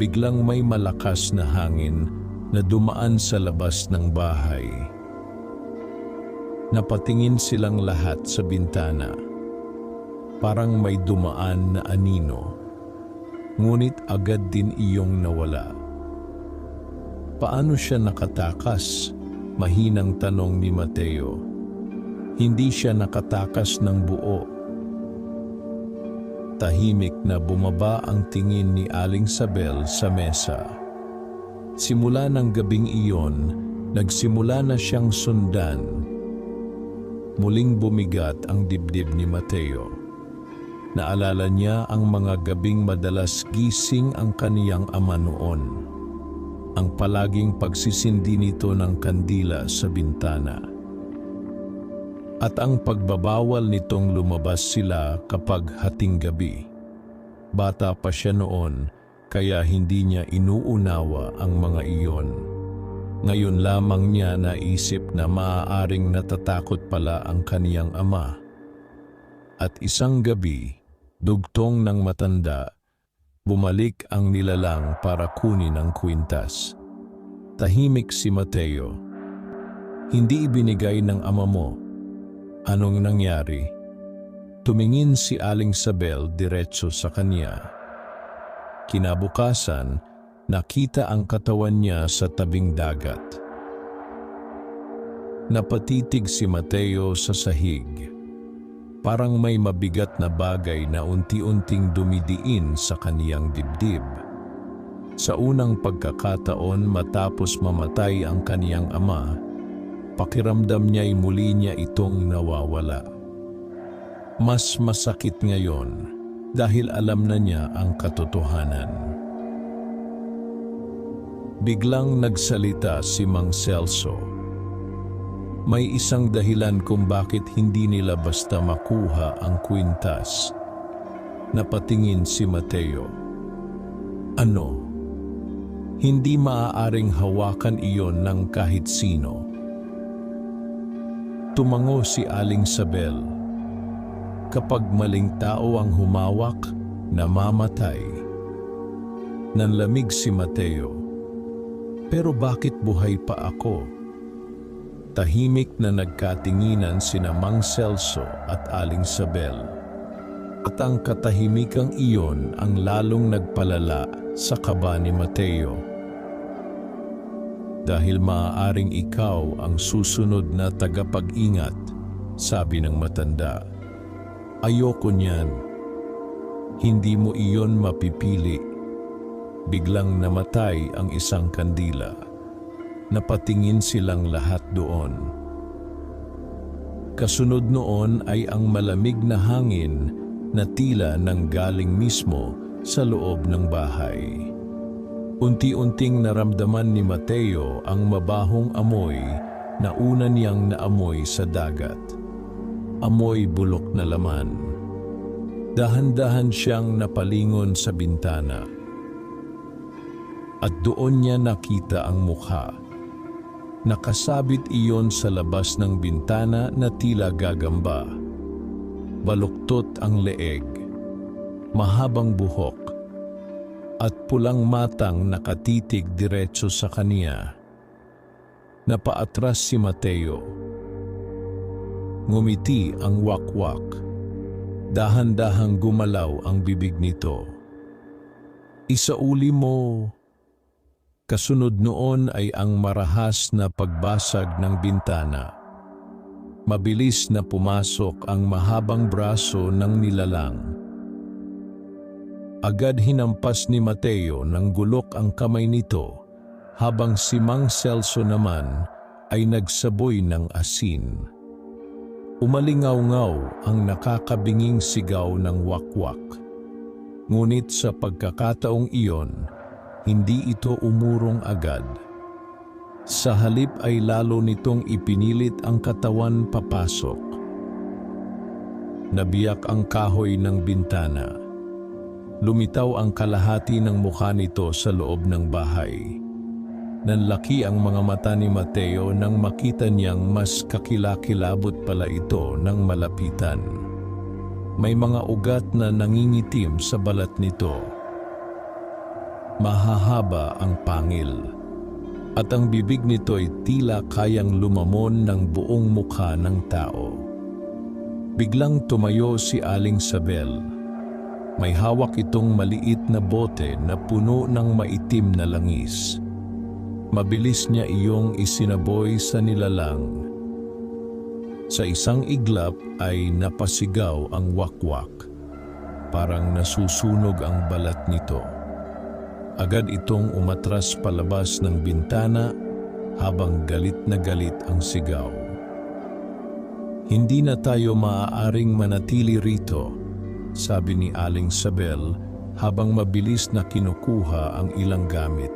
Biglang may malakas na hangin na dumaan sa labas ng bahay. Napatingin silang lahat sa bintana. Parang may dumaan na anino. Ngunit agad din iyong nawala. Paano siya nakatakas? Mahinang tanong ni Mateo. Hindi siya nakatakas ng buo. Tahimik na bumaba ang tingin ni Aling Sabel sa mesa. Simula ng gabing iyon, nagsimula na siyang sundan. Muling bumigat ang dibdib ni Mateo. Naalala niya ang mga gabing madalas gising ang kaniyang ama noon. Ang palaging pagsisindi nito ng kandila sa bintana. At ang pagbabawal nitong lumabas sila kapag hating gabi. Bata pa siya noon, kaya hindi niya inuunawa ang mga iyon. Ngayon lamang niya naisip na maaaring natatakot pala ang kaniyang ama. At isang gabi, dugtong ng matanda, bumalik ang nilalang para kunin ang kwintas. Tahimik si Mateo. Hindi ibinigay ng ama mo. Anong nangyari? Tumingin si Aling Sabel diretso sa kanya. Kinabukasan, nakita ang katawan niya sa tabing dagat. Napatitig si Mateo sa sahig. Parang may mabigat na bagay na unti-unting dumidiin sa kaniyang dibdib. Sa unang pagkakataon matapos mamatay ang kaniyang ama, pakiramdam niya'y muli niya itong nawawala. Mas masakit ngayon dahil alam na niya ang katotohanan. Biglang nagsalita si Mang Celso. May isang dahilan kung bakit hindi nila basta makuha ang kwintas. Napatingin si Mateo. Ano? Hindi maaaring hawakan iyon ng kahit sino. Tumango si Aling Sabel. Kapag maling tao ang humawak, namamatay. Nanlamig si Mateo. Pero bakit buhay pa ako? Tahimik na nagkatinginan sina Mang Celso at Aling Sabel. At ang katahimikang iyon ang lalong nagpalala sa kaba ni Mateo. Dahil maaaring ikaw ang susunod na tagapag-ingat, sabi ng matanda. Ayoko niyan. Hindi mo iyon mapipili. Biglang namatay ang isang kandila. Napatingin silang lahat doon. Kasunod noon ay ang malamig na hangin na tila nanggaling mismo sa loob ng bahay. Unti-unting naramdaman ni Mateo ang mabahong amoy na una niyang naamoy sa dagat. Amoy bulok na laman. Dahan-dahan siyang napalingon sa bintana. At doon niya nakita ang mukha. Nakasabit iyon sa labas ng bintana na tila gagamba. Baluktot ang leeg, mahabang buhok, at pulang matang nakatitig diretso sa kaniya. Napaatras si Mateo. Ngumiti ang wakwak. Dahan-dahang gumalaw ang bibig nito. Isauli mo. Kasunod noon ay ang marahas na pagbasag ng bintana. Mabilis na pumasok ang mahabang braso ng nilalang. Agad hinampas ni Mateo ng gulok ang kamay nito, habang si Mang Celso naman ay nagsaboy ng asin. Umalingaw-ngaw ang nakakabinging sigaw ng wakwak. Ngunit sa pagkakataong iyon, hindi ito umurong agad. Sa halip ay lalo nitong ipinilit ang katawan papasok. Nabiyak ang kahoy ng bintana. Lumitaw ang kalahati ng mukha nito sa loob ng bahay. Nanlaki ang mga mata ni Mateo nang makita niyang mas kakilakilabot pala ito ng malapitan. May mga ugat na nangingitim sa balat nito. Mahahaba ang pangil, at ang bibig nito ay tila kayang lumamon ng buong mukha ng tao. Biglang tumayo si Aling Sabel. May hawak itong maliit na bote na puno ng maitim na langis. Mabilis niya iyong isinaboy sa nilalang. Sa isang iglap ay napasigaw ang wakwak. Parang nasusunog ang balat nito. Agad itong umatras palabas ng bintana habang galit na galit ang sigaw. Hindi na tayo maaaring manatili rito, sabi ni Aling Sabel habang mabilis na kinukuha ang ilang gamit.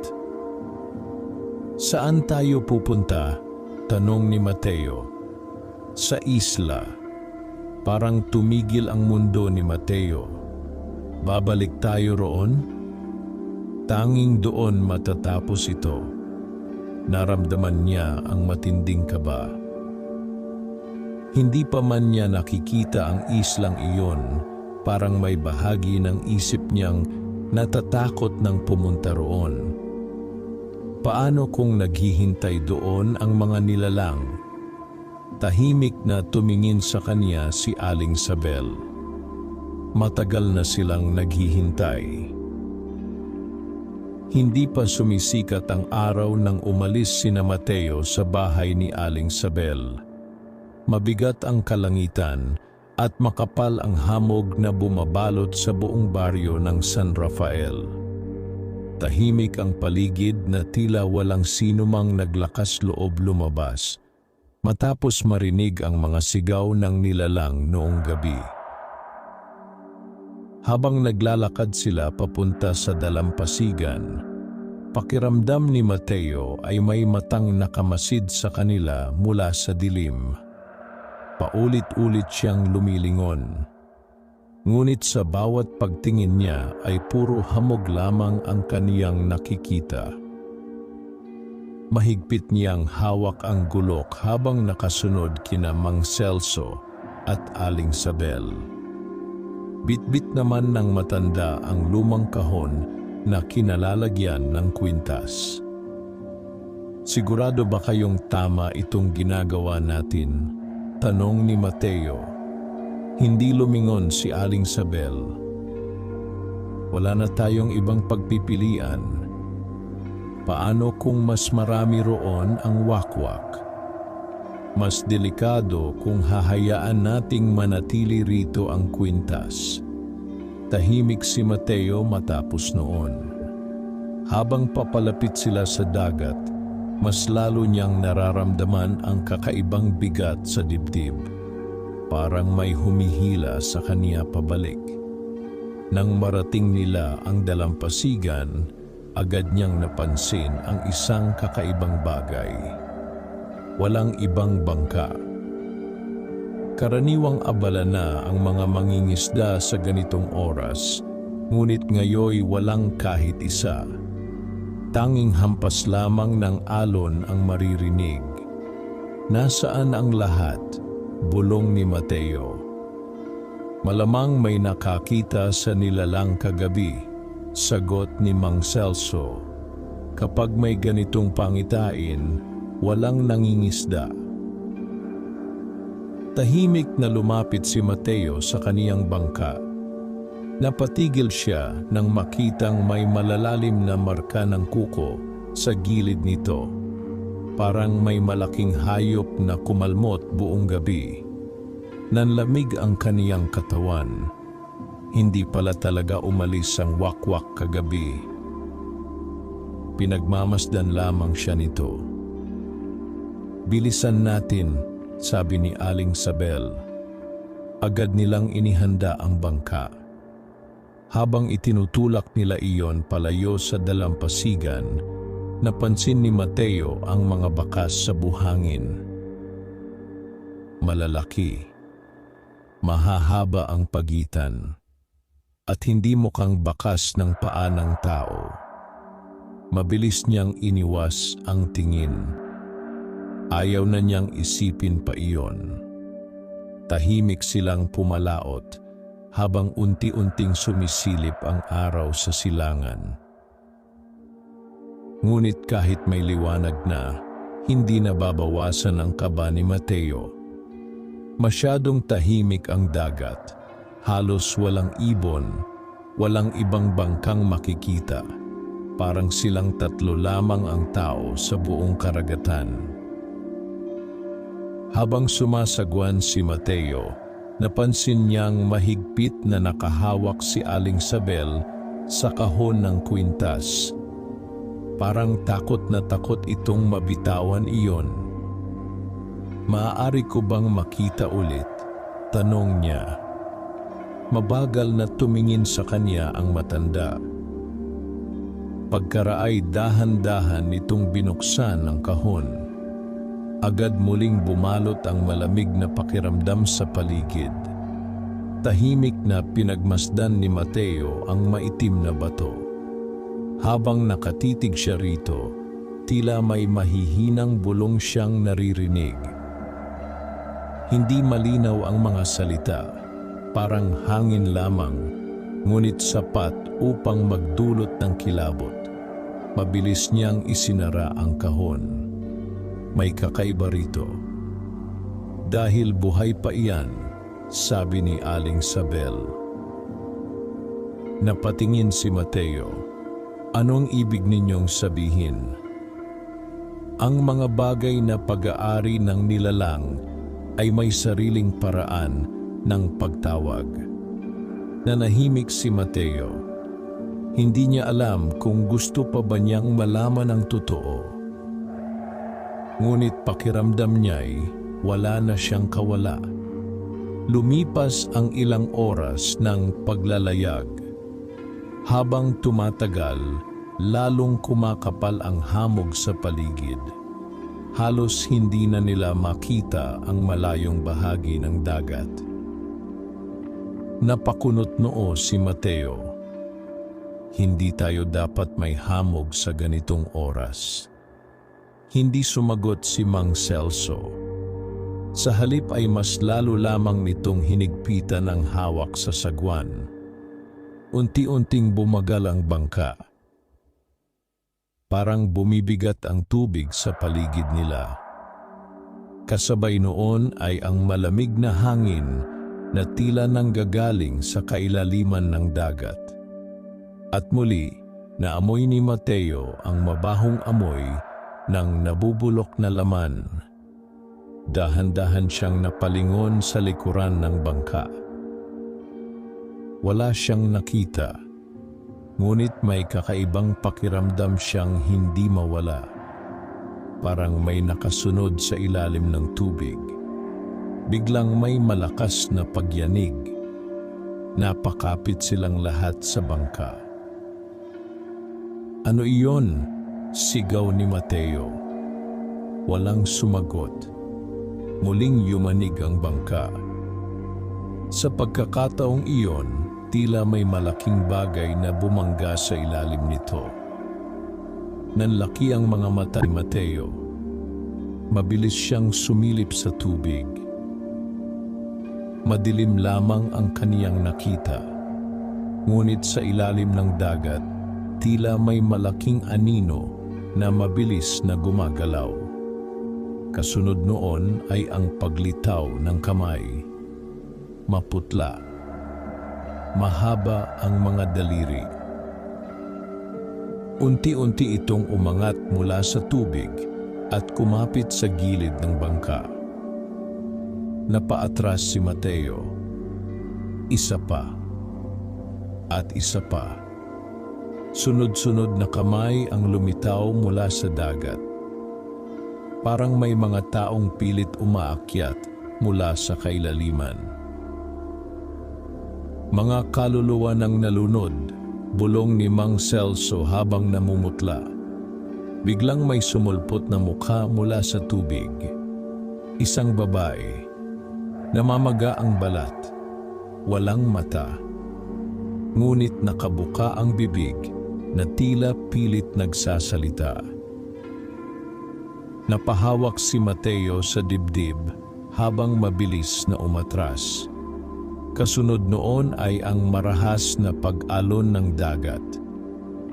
Saan tayo pupunta? Tanong ni Mateo. Sa isla. Parang tumigil ang mundo ni Mateo. Babalik tayo roon? Tanging doon matatapos ito. Naramdaman niya ang matinding kaba. Hindi pa man niya nakikita ang islang iyon, parang may bahagi ng isip niyang natatakot ng pumunta roon. Paano kung naghihintay doon ang mga nilalang? Tahimik na tumingin sa kanya si Aling Sabel. Matagal na silang naghihintay. Hindi pa sumisikat ang araw nang umalis sina Mateo sa bahay ni Aling Sabel. Mabigat ang kalangitan at makapal ang hamog na bumabalot sa buong baryo ng San Rafael. Tahimik ang paligid na tila walang sinumang naglakas loob lumabas, matapos marinig ang mga sigaw ng nilalang noong gabi. Habang naglalakad sila papunta sa dalampasigan, pakiramdam ni Mateo ay may matang nakamasid sa kanila mula sa dilim. Paulit-ulit siyang lumilingon. Ngunit sa bawat pagtingin niya ay puro hamog lamang ang kaniyang nakikita. Mahigpit niyang hawak ang gulok habang nakasunod kina Mang Celso at Aling Sabel. Bitbit naman ng matanda ang lumang kahon na kinalalagyan ng kwintas. Sigurado ba kayong tama itong ginagawa natin? Tanong ni Mateo. Hindi lumingon si Aling Sabel. Wala na tayong ibang pagpipilian. Paano kung mas marami roon ang wakwak? Mas delikado kung hahayaan nating manatili rito ang kwintas. Tahimik si Mateo matapos noon. Habang papalapit sila sa dagat, mas lalo niyang nararamdaman ang kakaibang bigat sa dibdib. Parang may humihila sa kaniya pabalik. Nang marating nila ang dalampasigan, agad niyang napansin ang isang kakaibang bagay. Walang ibang bangka. Karaniwang abala na ang mga mangingisda sa ganitong oras, ngunit ngayoy walang kahit isa. Tanging hampas lamang ng alon ang maririnig. Nasaan ang lahat? Bulong ni Mateo. Malamang may nakakita sa nilalang kagabi, sagot ni Mang Celso. Kapag may ganitong pangitain, walang nangingisda. Tahimik na lumapit si Mateo sa kaniyang bangka. Napatigil siya nang makitang may malalalim na marka ng kuko sa gilid nito. Parang may malaking hayop na kumalmot buong gabi. Nanlamig ang kaniyang katawan. Hindi pala talaga umalis ang wakwak kagabi. Pinagmamasdan lamang siya nito. Bilisan natin, sabi ni Aling Sabel. Agad nilang inihanda ang bangka. Habang itinutulak nila iyon palayo sa dalampasigan, napansin ni Mateo ang mga bakas sa buhangin. Malalaki, mahahaba ang pagitan, at hindi mukhang bakas ng paa ng tao. Mabilis niyang iniwas ang tingin. Ayaw na niyang isipin pa iyon. Tahimik silang pumalaot habang unti-unting sumisilip ang araw sa silangan. Ngunit kahit may liwanag na, hindi nababawasan ang kaba ni Mateo. Masyadong tahimik ang dagat, halos walang ibon, walang ibang bangkang makikita. Parang silang tatlo lamang ang tao sa buong karagatan. Habang sumasagwan si Mateo, napansin niyang mahigpit na nakahawak si Aling Sabel sa kahon ng kwintas. Parang takot na takot itong mabitawan iyon. Maaari ko bang makita ulit? Tanong niya. Mabagal na tumingin sa kanya ang matanda. Pagkaraay dahan-dahan nitong binuksan ang kahon. Agad muling bumalot ang malamig na pakiramdam sa paligid. Tahimik na pinagmasdan ni Mateo ang maitim na bato. Habang nakatitig siya rito, tila may mahihinang bulong siyang naririnig. Hindi malinaw ang mga salita, parang hangin lamang, ngunit sapat upang magdulot ng kilabot. Mabilis niyang isinara ang kahon. May kakaiba rito. Dahil buhay pa iyan, sabi ni Aling Sabel. Napatingin si Mateo. Anong ibig ninyong sabihin? Ang mga bagay na pag-aari ng nilalang ay may sariling paraan ng pagtawag. Nanahimik si Mateo. Hindi niya alam kung gusto pa ba niyang malaman ang totoo. Ngunit pakiramdam niya'y wala na siyang kawala. Lumipas ang ilang oras ng paglalayag. Habang tumatagal, lalong kumakapal ang hamog sa paligid. Halos hindi na nila makita ang malayong bahagi ng dagat. Napakunot noo si Mateo. Hindi tayo dapat may hamog sa ganitong oras. Hindi sumagot si Mang Celso. Sa halip ay mas lalo lamang nitong hinigpitan ang hawak sa sagwan. Unti-unting bumagal ang bangka. Parang bumibigat ang tubig sa paligid nila. Kasabay noon ay ang malamig na hangin na tila nanggagaling sa kailaliman ng dagat. At muli, naamoy ni Mateo ang mabahong amoy ng nabubulok na laman. Dahan-dahan siyang napalingon sa likuran ng bangka. Wala siyang nakita, ngunit may kakaibang pakiramdam siyang hindi mawala. Parang may nakasunod sa ilalim ng tubig. Biglang may malakas na pagyanig. Napakapit silang lahat sa bangka. Ano iyon? Sigaw ni Mateo. Walang sumagot. Muling yumanig ang bangka. Sa pagkakataong iyon, tila may malaking bagay na bumangga sa ilalim nito. Nanlaki ang mga mata ni Mateo. Mabilis siyang sumilip sa tubig. Madilim lamang ang kaniyang nakita. Ngunit sa ilalim ng dagat, tila may malaking anino na mabilis na gumagalaw. Kasunod noon ay ang paglitaw ng kamay. Maputla. Mahaba ang mga daliri. Unti-unti itong umangat mula sa tubig at kumapit sa gilid ng bangka. Napaatras si Mateo. Isa pa. At isa pa. Sunod-sunod na kamay ang lumitaw mula sa dagat. Parang may mga taong pilit umaakyat mula sa kailaliman. Mga kaluluwa ng nalunod, bulong ni Mang Celso habang namumutla. Biglang may sumulpot na mukha mula sa tubig. Isang babae. Namamaga ang balat. Walang mata. Ngunit nakabuka ang bibig na tila pilit nagsasalita. Napahawak si Mateo sa dibdib habang mabilis na umatras. Kasunod noon ay ang marahas na pag-alon ng dagat.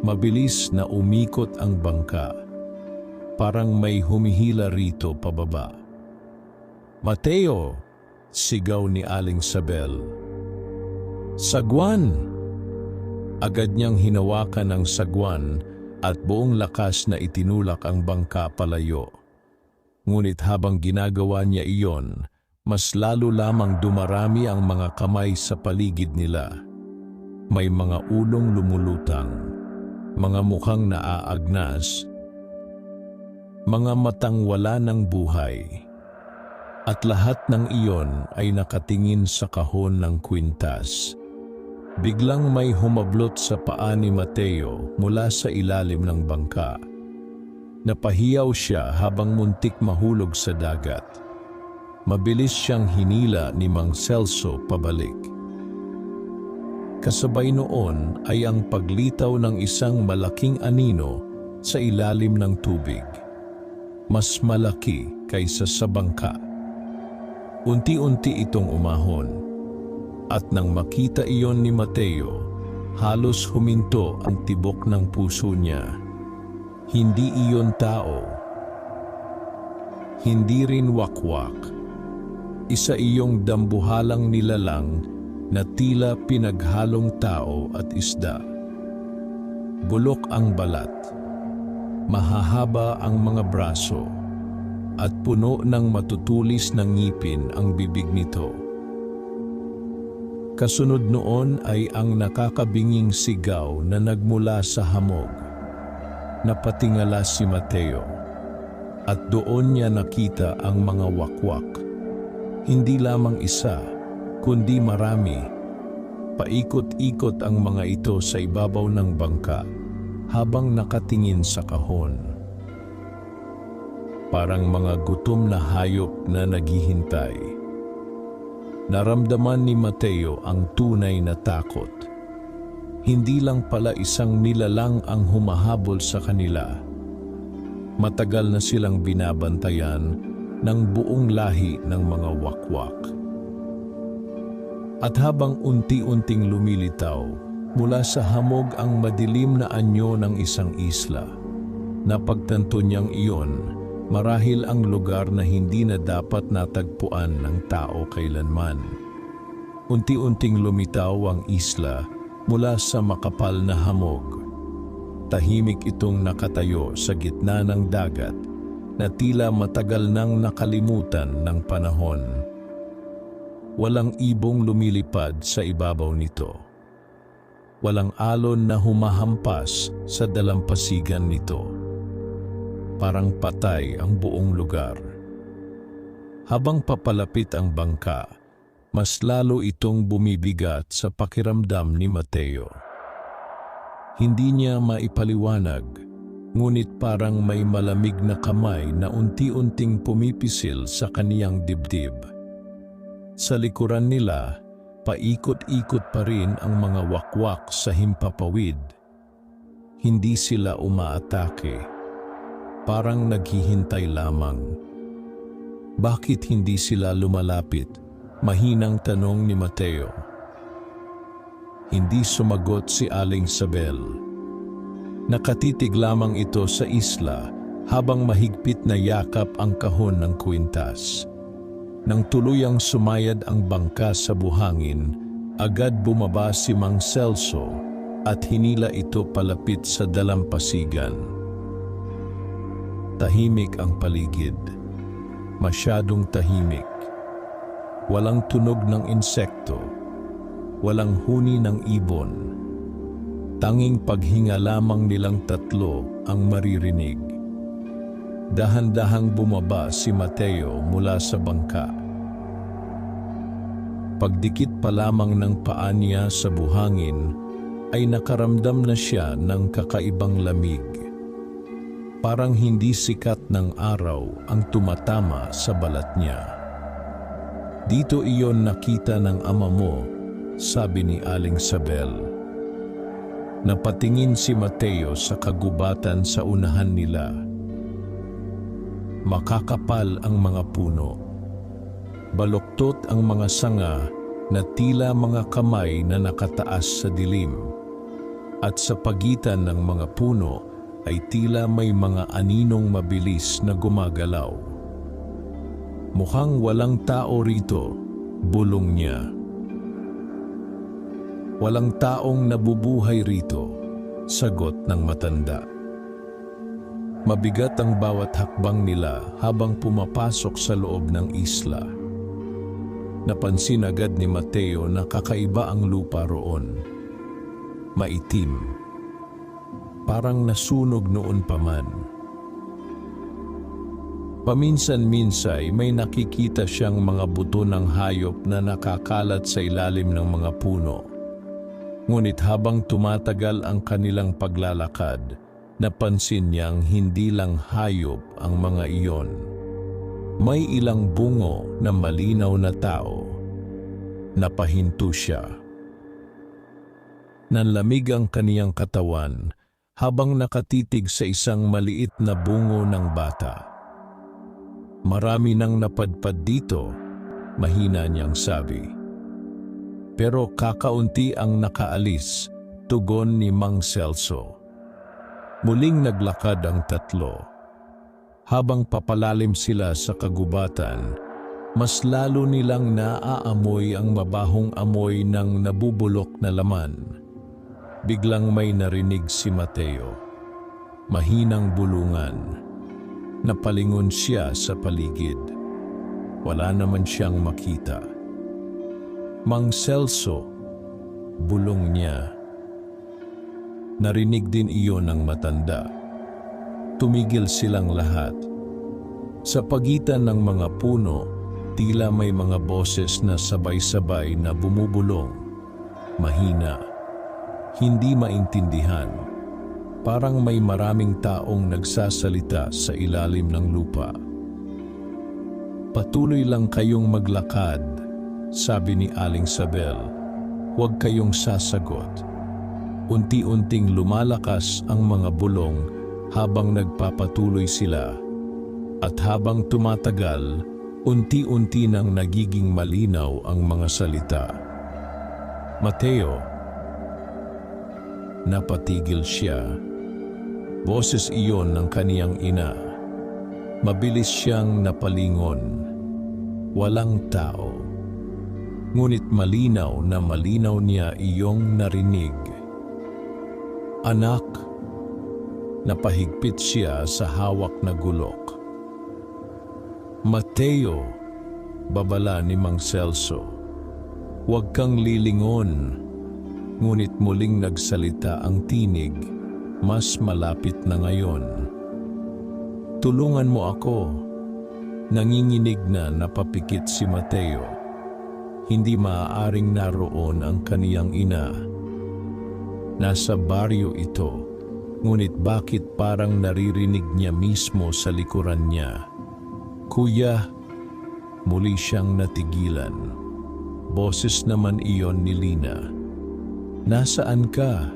Mabilis na umikot ang bangka. Parang may humihila rito pababa. "Mateo!" sigaw ni Aling Sabel. "Sagwan!" Agad niyang hinawakan ang sagwan at buong lakas na itinulak ang bangka palayo. Ngunit habang ginagawa niya iyon, mas lalo lamang dumarami ang mga kamay sa paligid nila. May mga ulong lumulutang, mga mukhang naaagnas, mga matang wala ng buhay. At lahat ng iyon ay nakatingin sa kahon ng kwintas. Biglang may humablot sa paa ni Mateo mula sa ilalim ng bangka. Napahiyaw siya habang muntik mahulog sa dagat. Mabilis siyang hinila ni Mang Celso pabalik. Kasabay noon ay ang paglitaw ng isang malaking anino sa ilalim ng tubig. Mas malaki kaysa sa bangka. Unti-unti itong umahon. At nang makita iyon ni Mateo, halos huminto ang tibok ng puso niya. Hindi iyon tao. Hindi rin wakwak. Isa iyong dambuhalang nilalang na tila pinaghalong tao at isda. Bulok ang balat. Mahahaba ang mga braso. At puno ng matutulis na ngipin ang bibig nito. Kasunod noon ay ang nakakabinging sigaw na nagmula sa hamog. Napatingala si Mateo. At doon niya nakita ang mga wakwak. Hindi lamang isa, kundi marami. Paikot-ikot ang mga ito sa ibabaw ng bangka habang nakatingin sa kahon. Parang mga gutom na hayop na naghihintay. Naramdaman ni Mateo ang tunay na takot. Hindi lang pala isang nilalang ang humahabol sa kanila. Matagal na silang binabantayan ng buong lahi ng mga wakwak. At habang unti-unting lumilitaw mula sa hamog ang madilim na anyo ng isang isla, napagtanto niyang iyon marahil ang lugar na hindi na dapat natagpuan ng tao kailanman. Unti-unting lumitaw ang isla mula sa makapal na hamog. Tahimik itong nakatayo sa gitna ng dagat na tila matagal nang nakalimutan ng panahon. Walang ibong lumilipad sa ibabaw nito. Walang alon na humahampas sa dalampasigan nito. Parang patay ang buong lugar. Habang papalapit ang bangka, mas lalo itong bumibigat sa pakiramdam ni Mateo. Hindi niya maipaliwanag, ngunit parang may malamig na kamay na unti-unting pumipisil sa kaniyang dibdib. Sa likuran nila, paikot-ikot pa rin ang mga wakwak sa himpapawid. Hindi sila umaatake. Parang naghihintay lamang. Bakit hindi sila lumalapit? Mahinang tanong ni Mateo. Hindi sumagot si Aling Sabel. Nakatitig lamang ito sa isla habang mahigpit na yakap ang kahon ng kwintas. Nang tuluyang sumayad ang bangka sa buhangin, agad bumaba si Mang Celso at hinila ito palapit sa dalampasigan. Tahimik ang paligid. Masyadong tahimik. Walang tunog ng insekto. Walang huni ng ibon. Tanging paghinga lamang nilang tatlo ang maririnig. Dahan-dahang bumaba si Mateo mula sa bangka. Pagdikit pa lamang ng paa niya sa buhangin, ay nakaramdam na siya ng kakaibang lamig. Parang hindi sikat ng araw ang tumatama sa balat niya. Dito iyon nakita ng ama mo, sabi ni Aling Sabel. Napatingin si Mateo sa kagubatan sa unahan nila. Makakapal ang mga puno. Baluktot ang mga sanga na tila mga kamay na nakataas sa dilim. At sa pagitan ng mga puno ay tila may mga aninong mabilis na gumagalaw. Mukhang walang tao rito, bulong niya. Walang taong nabubuhay rito, sagot ng matanda. Mabigat ang bawat hakbang nila habang pumapasok sa loob ng isla. Napansin agad ni Mateo na kakaiba ang lupa roon. Maitim. Parang nasunog noon pa man. Paminsan-minsay may nakikita siyang mga buto ng hayop na nakakalat sa ilalim ng mga puno. Ngunit habang tumatagal ang kanilang paglalakad, napansin niyang hindi lang hayop ang mga iyon. May ilang bungo na malinaw na tao. Napahinto siya. Nanlamig ang kaniyang katawan habang nakatitig sa isang maliit na bungo ng bata. Marami nang napadpad dito, mahina niyang sabi. Pero kakaunti ang nakaalis, tugon ni Mang Celso. Muling naglakad ang tatlo. Habang papalalim sila sa kagubatan, mas lalo nilang naaamoy ang mabahong amoy ng nabubulok na laman. Biglang may narinig si Mateo. Mahinang bulungan. Napalingon siya sa paligid. Wala naman siyang makita. Mang Celso, bulong niya. Narinig din iyon ng matanda. Tumigil silang lahat. Sa pagitan ng mga puno, tila may mga boses na sabay-sabay na bumubulong. Mahina. Hindi maintindihan. Parang may maraming taong nagsasalita sa ilalim ng lupa. Patuloy lang kayong maglakad, sabi ni Aling Sabel. Huwag kayong sasagot. Unti-unting lumalakas ang mga bulong habang nagpapatuloy sila. At habang tumatagal, unti-unti nang nagiging malinaw ang mga salita. Mateo. Napatigil siya. Boses iyon ng kaniyang ina. Mabilis siyang napalingon. Walang tao. Ngunit malinaw na malinaw niya iyong narinig. Anak. Napahigpit siya sa hawak na gulok. Mateo, babala ni Mang Celso. Huwag kang lilingon. Ngunit muling nagsalita ang tinig, mas malapit na ngayon. Tulungan mo ako. Nanginginig na napapikit si Mateo. Hindi maaaring naroon ang kaniyang ina. Nasa baryo ito, ngunit bakit parang naririnig niya mismo sa likuran niya? Kuya, muli siyang natigilan. Boses naman iyon ni Lina. Nasaan ka?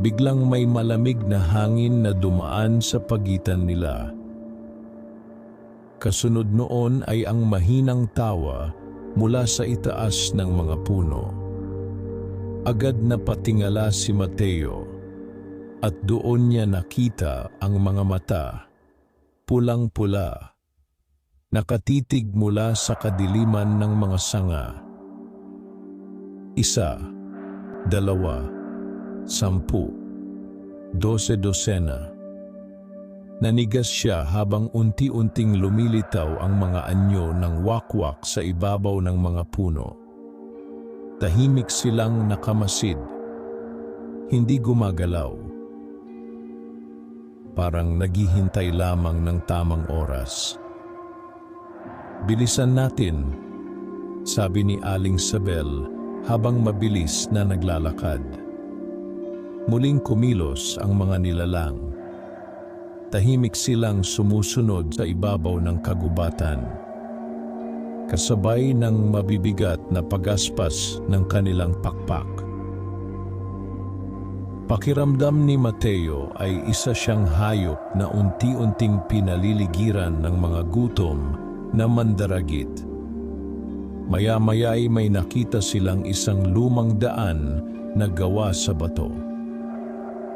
Biglang may malamig na hangin na dumaan sa pagitan nila. Kasunod noon ay ang mahinang tawa mula sa itaas ng mga puno. Agad na patingala si Mateo at doon niya nakita ang mga mata, pulang-pula, nakatitig mula sa kadiliman ng mga sanga. 1, 2, 10, 12 dosena. Nanigas siya habang unti-unting lumilitaw ang mga anyo ng wakwak sa ibabaw ng mga puno. Tahimik silang nakamasid. Hindi gumagalaw. Parang naghihintay lamang ng tamang oras. Bilisan natin, sabi ni Aling Sabel habang mabilis na naglalakad. Muling kumilos ang mga nilalang. Tahimik silang sumusunod sa ibabaw ng kagubatan. Kasabay ng mabibigat na pagaspas ng kanilang pakpak. Pakiramdam ni Mateo ay isa siyang hayop na unti-unting pinaliligiran ng mga gutom na mandaragit. Maya-maya ay may nakita silang isang lumang daan na gawa sa bato.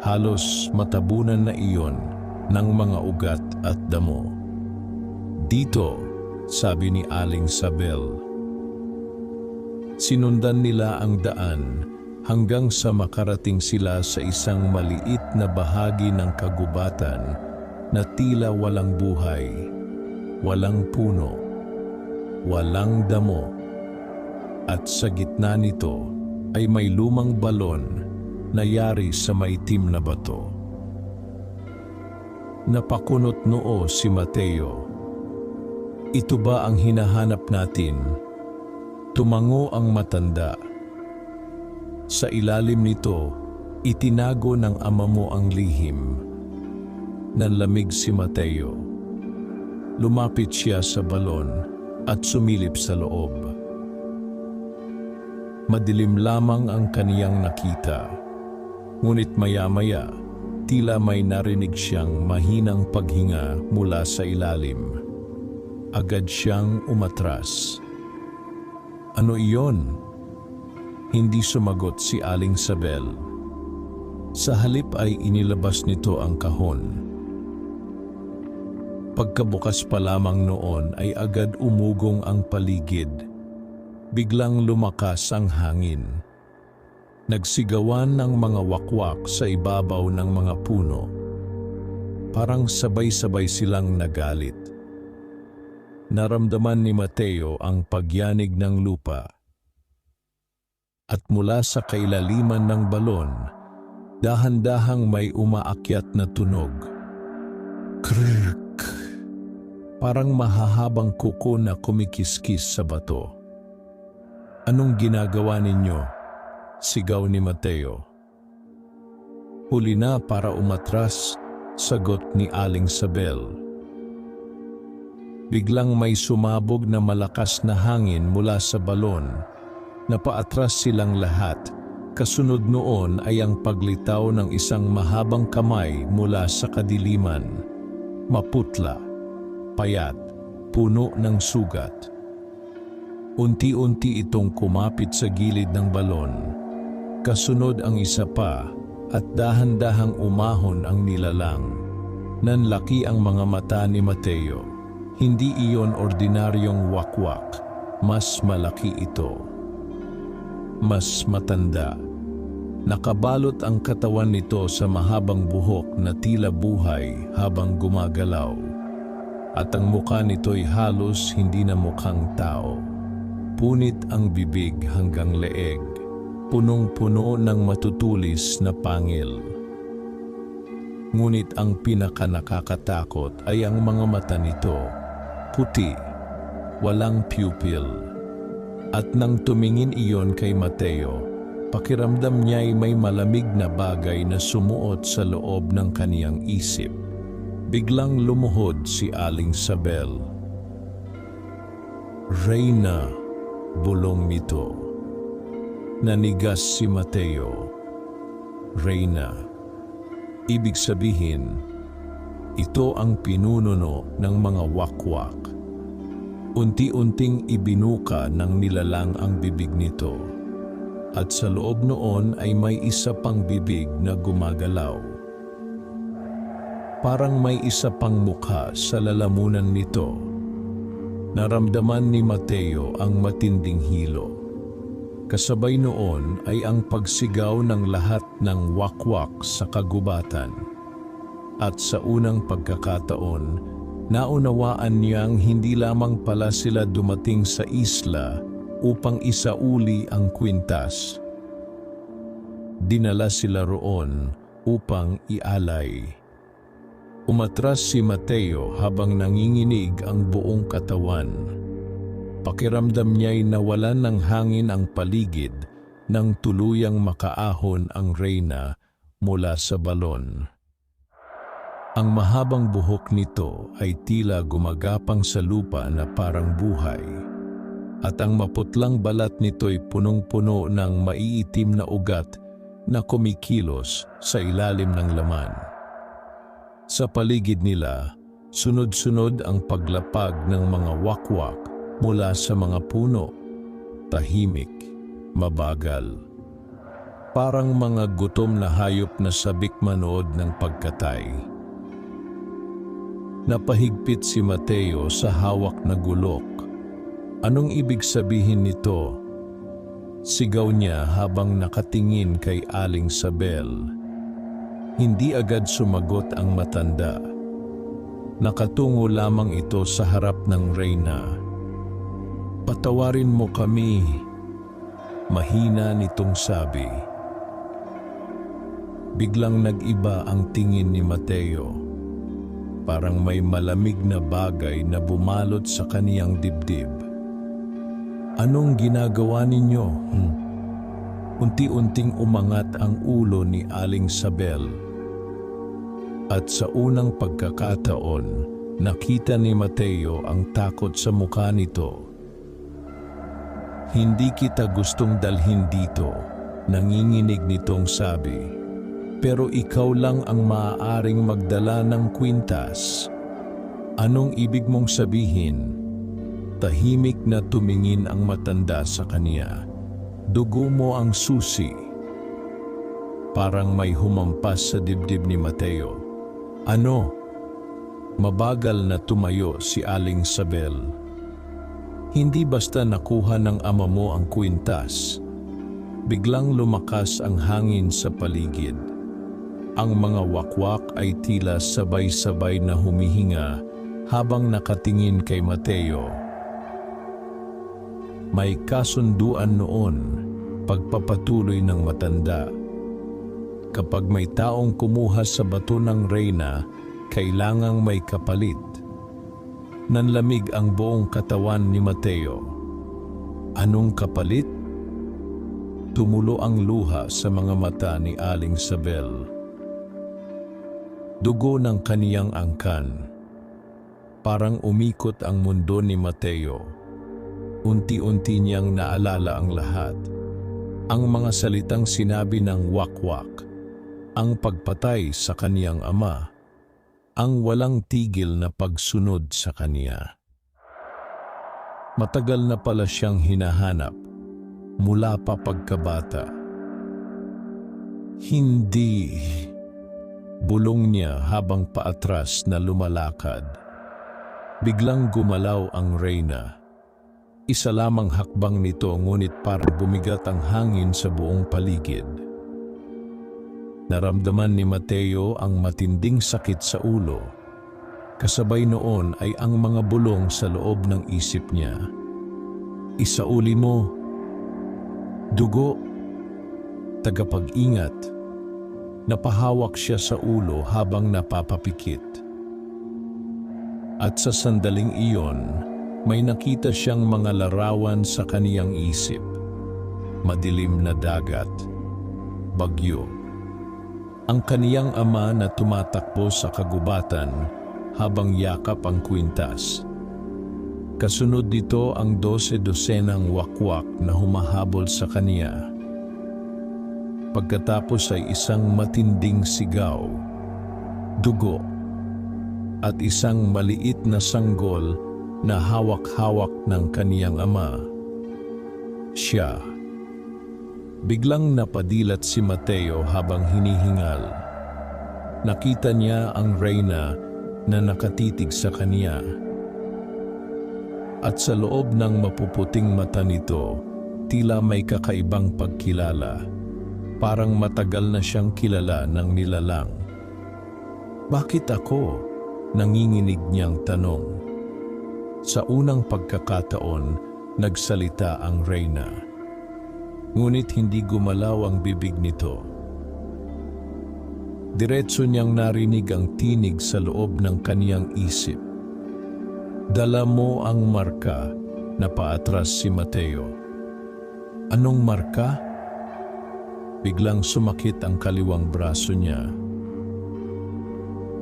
Halos matabunan na iyon ng mga ugat at damo. Dito, sabi ni Aling Sabel. Sinundan nila ang daan hanggang sa makarating sila sa isang maliit na bahagi ng kagubatan na tila walang buhay, walang puno, walang damo. At sa gitna nito ay may lumang balon na yari sa maitim na bato. Napakunot noo si Mateo. Ito ba ang hinahanap natin? Tumango ang matanda. Sa ilalim nito, itinago ng ama mo ang lihim. Nanlamig si Mateo. Lumapit siya sa balon at sumilip sa loob. Madilim lamang ang kaniyang nakita. Ngunit maya-maya, tila may narinig siyang mahinang paghinga mula sa ilalim. Agad siyang umatras. Ano iyon? Hindi sumagot si Aling Sabel. Sa halip ay inilabas nito ang kahon. Pagkabukas pa lamang noon ay agad umugong ang paligid. Biglang lumakas ang hangin. Nagsigawan ng mga wakwak sa ibabaw ng mga puno. Parang sabay-sabay silang nagalit. Naramdaman ni Mateo ang pagyanig ng lupa. At mula sa kailaliman ng balon, dahan-dahang may umaakyat na tunog. Krrrk! Parang mahahabang kuko na kumikiskis sa bato. Anong ginagawa ninyo? Sigaw ni Mateo. Huli na para umatras, sagot ni Aling Sabel. Biglang may sumabog na malakas na hangin mula sa balon. Napaatras silang lahat. Kasunod noon ay ang paglitaw ng isang mahabang kamay mula sa kadiliman. Maputla, payat, puno ng sugat. Unti-unti itong kumapit sa gilid ng balon. Kasunod ang isa pa at dahan-dahang umahon ang nilalang. Nanlaki ang mga mata ni Mateo. Hindi iyon ordinaryong wakwak. Mas malaki ito. Mas matanda. Nakabalot ang katawan nito sa mahabang buhok na tila buhay habang gumagalaw. At ang mukha nito'y halos hindi na mukhang tao. Punit ang bibig hanggang leeg, punong-puno ng matutulis na pangil. Ngunit ang pinakanakakatakot ay ang mga mata nito, puti, walang pupil. At nang tumingin iyon kay Mateo, pakiramdam niya'y may malamig na bagay na sumuot sa loob ng kaniyang isip. Biglang lumuhod si Aling Sabel. Reyna, bulong nito. Nanigas si Mateo. Reyna. Ibig sabihin, ito ang pinununo ng mga wakwak. Unti-unting ibinuka ng nilalang ang bibig nito. At sa loob noon ay may isa pang bibig na gumagalaw. Parang may isa pang mukha sa lalamunan nito. Naramdaman ni Mateo ang matinding hilo. Kasabay noon ay ang pagsigaw ng lahat ng wakwak sa kagubatan. At sa unang pagkakataon, naunawaan niyang hindi lamang pala sila dumating sa isla upang isauli ang kwintas. Dinala sila roon upang ialay. Umatras si Mateo habang nanginginig ang buong katawan. Pakiramdam niya'y nawalan ng hangin ang paligid nang tuluyang makaahon ang Reyna mula sa balon. Ang mahabang buhok nito ay tila gumagapang sa lupa na parang buhay. At ang maputlang balat nito'y punong-puno ng maiitim na ugat na kumikilos sa ilalim ng laman. Sa paligid nila, sunod-sunod ang paglapag ng mga wakwak mula sa mga puno, tahimik, mabagal. Parang mga gutom na hayop na sabik manood ng pagkatay. Napahigpit si Mateo sa hawak na gulok. Anong ibig sabihin nito? Sigaw niya habang nakatingin kay Aling Sabel. Hindi agad sumagot ang matanda. Nakatungo lamang ito sa harap ng Reyna. Patawarin mo kami, mahina nitong sabi. Biglang nag-iba ang tingin ni Mateo. Parang may malamig na bagay na bumalot sa kaniyang dibdib. Anong ginagawa ninyo? Unti-unting umangat ang ulo ni Aling Sabel. At sa unang pagkakataon, nakita ni Mateo ang takot sa mukha nito. Hindi kita gustong dalhin dito, nanginginig nitong sabi. Pero ikaw lang ang maaaring magdala ng kwintas. Anong ibig mong sabihin? Tahimik na tumingin ang matanda sa kanya. Dugo mo ang susi. Parang may humampas sa dibdib ni Mateo. Ano? Mabagal na tumayo si Aling Sabel. Hindi basta nakuha ng ama mo ang kwintas. Biglang lumakas ang hangin sa paligid. Ang mga wakwak ay tila sabay-sabay na humihinga habang nakatingin kay Mateo. May kasunduan noon, pagpapatuloy ng matanda. Kapag may taong kumuha sa bato ng reyna, kailangang may kapalit. Nanlamig ang buong katawan ni Mateo. Anong kapalit? Tumulo ang luha sa mga mata ni Aling Sabel. Dugo ng kaniyang angkan. Parang umikot ang mundo ni Mateo. Unti-unti niyang naalala ang lahat. Ang mga salitang sinabi ng wakwak, ang pagpatay sa kaniyang ama, ang walang tigil na pagsunod sa kaniya. Matagal na pala siyang hinahanap, mula pa pagkabata. Hindi, bulong niya habang paatras na lumalakad. Biglang gumalaw ang reyna. Isa lamang hakbang nito ngunit parang bumigat ang hangin sa buong paligid. Naramdaman ni Mateo ang matinding sakit sa ulo. Kasabay noon ay ang mga bulong sa loob ng isip niya. Isauli mo. Dugo. Tagapag-ingat. Napahawak siya sa ulo habang napapapikit. At sa sandaling iyon, may nakita siyang mga larawan sa kaniyang isip. Madilim na dagat. Bagyo. Ang kaniyang ama na tumatakbo sa kagubatan habang yakap ang kwintas. Kasunod dito ang 12 wakwak na humahabol sa kaniya. Pagkatapos ay isang matinding sigaw, dugo, at isang maliit na sanggol na hawak-hawak ng kaniyang ama. Siya. Biglang napadilat si Mateo habang hinihingal. Nakita niya ang reyna na nakatitig sa kaniya. At sa loob ng mapuputing mata nito, tila may kakaibang pagkilala. Parang matagal na siyang kilala ng nilalang. Bakit ako? Nanginginig niyang tanong. Sa unang pagkakataon, nagsalita ang reyna. Ngunit hindi gumalaw ang bibig nito. Diretso niyang narinig ang tinig sa loob ng kaniyang isip. Dala mo ang marka, na paatras si Mateo. Anong marka? Biglang sumakit ang kaliwang braso niya.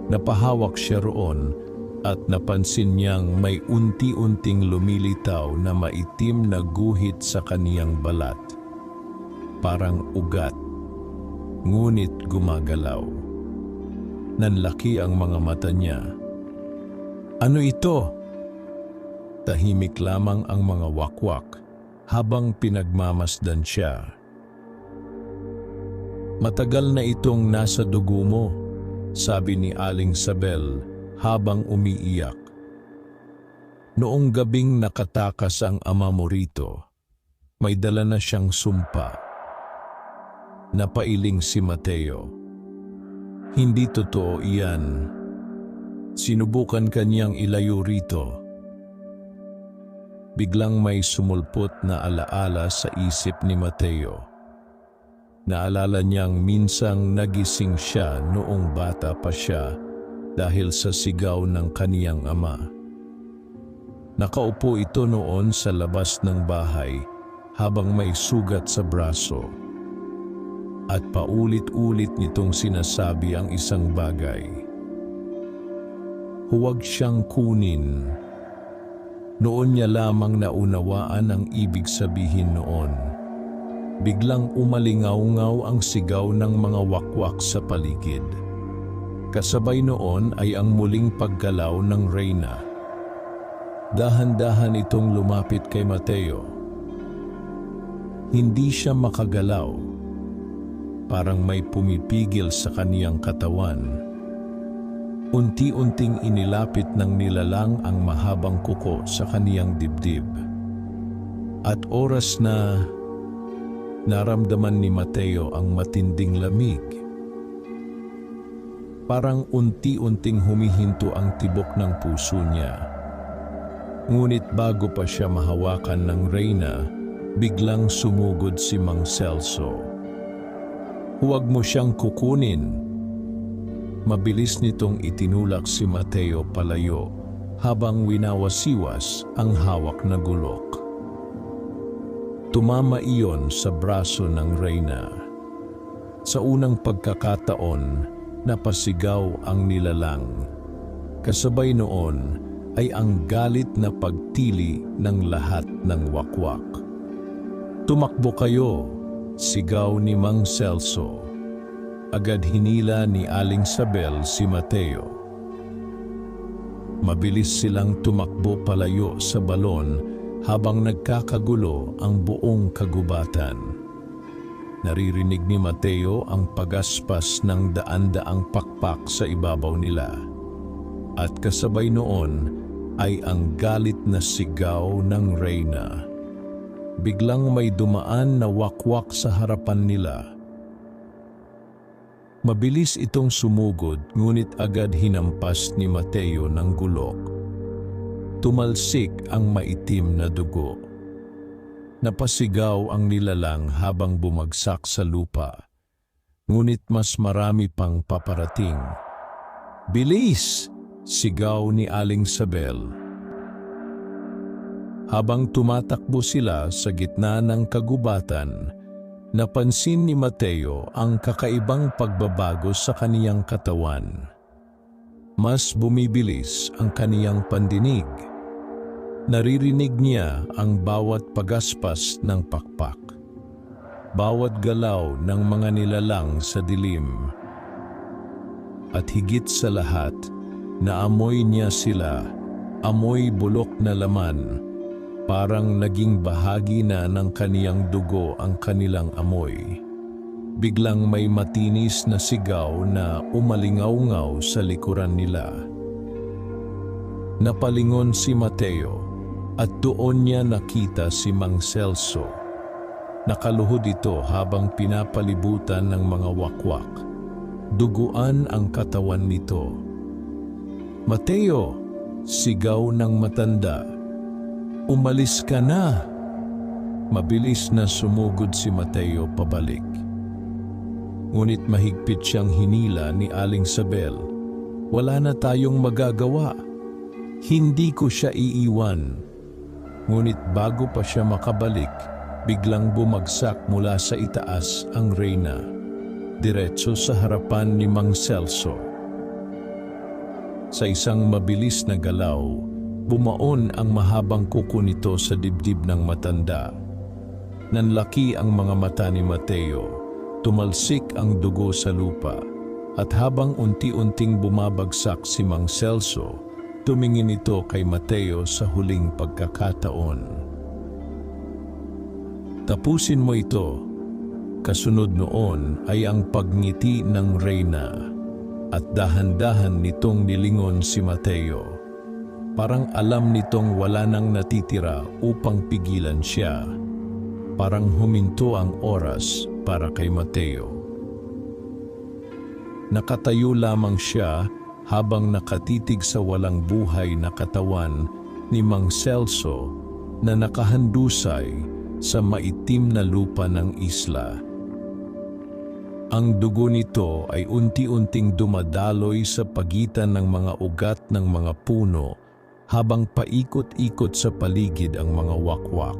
Napahawak siya roon at napansin niyang may unti-unting lumilitaw na maitim na guhit sa kaniyang balat. Parang ugat, ngunit gumagalaw. Nanlaki ang mga mata niya. Ano ito? Tahimik lamang ang mga wakwak habang pinagmamasdan siya. Matagal na itong nasa dugo mo, sabi ni Aling Sabel habang umiiyak. Noong gabing nakatakas ang ama mo rito, may dala na siyang sumpa. Napailing si Mateo. Hindi totoo iyan. Sinubukan kanyang ilayo rito. Biglang may sumulpot na alaala sa isip ni Mateo. Naalala niyang minsang nagising siya noong bata pa siya dahil sa sigaw ng kaniyang ama. Nakaupo ito noon sa labas ng bahay habang may sugat sa braso. At paulit-ulit nitong sinasabi ang isang bagay. Huwag siyang kunin. Noon niya lamang naunawaan ang ibig sabihin noon. Biglang umalingaw-ngaw ang sigaw ng mga wakwak sa paligid. Kasabay noon ay ang muling paggalaw ng reyna. Dahan-dahan itong lumapit kay Mateo. Hindi siya makagalaw. Parang may pumipigil sa kaniyang katawan. Unti-unting inilapit ng nilalang ang mahabang kuko sa kaniyang dibdib. At oras na naramdaman ni Mateo ang matinding lamig. Parang unti-unting humihinto ang tibok ng puso niya. Ngunit bago pa siya mahawakan ng reyna, biglang sumugod si Mang Celso. "Huwag mo siyang kukunin." Mabilis nitong itinulak si Mateo palayo habang winawasiwas ang hawak na gulok. Tumama iyon sa braso ng reyna. Sa unang pagkakataon, napasigaw ang nilalang. Kasabay noon ay ang galit na pagtili ng lahat ng wakwak. "Tumakbo kayo!" sigaw ni Mang Celso. Agad hinila ni Aling Sabel si Mateo. Mabilis silang tumakbo palayo sa balon habang nagkakagulo ang buong kagubatan. Naririnig ni Mateo ang pagaspas ng daan-daang pakpak sa ibabaw nila. At kasabay noon ay ang galit na sigaw ng reyna. Biglang may dumaan na wakwak sa harapan nila. Mabilis itong sumugod ngunit agad hinampas ni Mateo ng gulok. Tumalsik ang maitim na dugo. Napasigaw ang nilalang habang bumagsak sa lupa. Ngunit mas marami pang paparating. "Bilis!" sigaw ni Aling Sabel. Habang tumatakbo sila sa gitna ng kagubatan, napansin ni Mateo ang kakaibang pagbabago sa kaniyang katawan. Mas bumibilis ang kaniyang pandinig. Naririnig niya ang bawat pagaspas ng pakpak, bawat galaw ng mga nilalang sa dilim. At higit sa lahat, naamoy niya sila, amoy bulok na laman. Parang naging bahagi na ng kaniyang dugo ang kanilang amoy. Biglang may matinis na sigaw na umalingaw-ngaw sa likuran nila. Napalingon si Mateo at doon niya nakita si Mang Celso. Nakaluhod ito habang pinapalibutan ng mga wakwak. Duguan ang katawan nito. "Mateo!" sigaw ng matanda. "Umalis ka na!" Mabilis na sumugod si Mateo pabalik. Ngunit mahigpit siyang hinila ni Aling Sabel. "Wala na tayong magagawa. Hindi ko siya iiwan." Ngunit bago pa siya makabalik, biglang bumagsak mula sa itaas ang reyna, diretso sa harapan ni Mang Celso. Sa isang mabilis na galaw, bumaon ang mahabang kuko nito sa dibdib ng matanda. Nanlaki ang mga mata ni Mateo, tumalsik ang dugo sa lupa, at habang unti-unting bumabagsak si Mang Celso, tumingin ito kay Mateo sa huling pagkakataon. "Tapusin mo ito." Kasunod noon ay ang pagngiti ng reyna, at dahan-dahan nitong nilingon si Mateo. Parang alam nitong wala nang natitira upang pigilan siya. Parang huminto ang oras para kay Mateo. Nakatayo lamang siya habang nakatitig sa walang buhay na katawan ni Mang Celso na nakahandusay sa maitim na lupa ng isla. Ang dugo nito ay unti-unting dumadaloy sa pagitan ng mga ugat ng mga puno habang paikot-ikot sa paligid ang mga wakwak.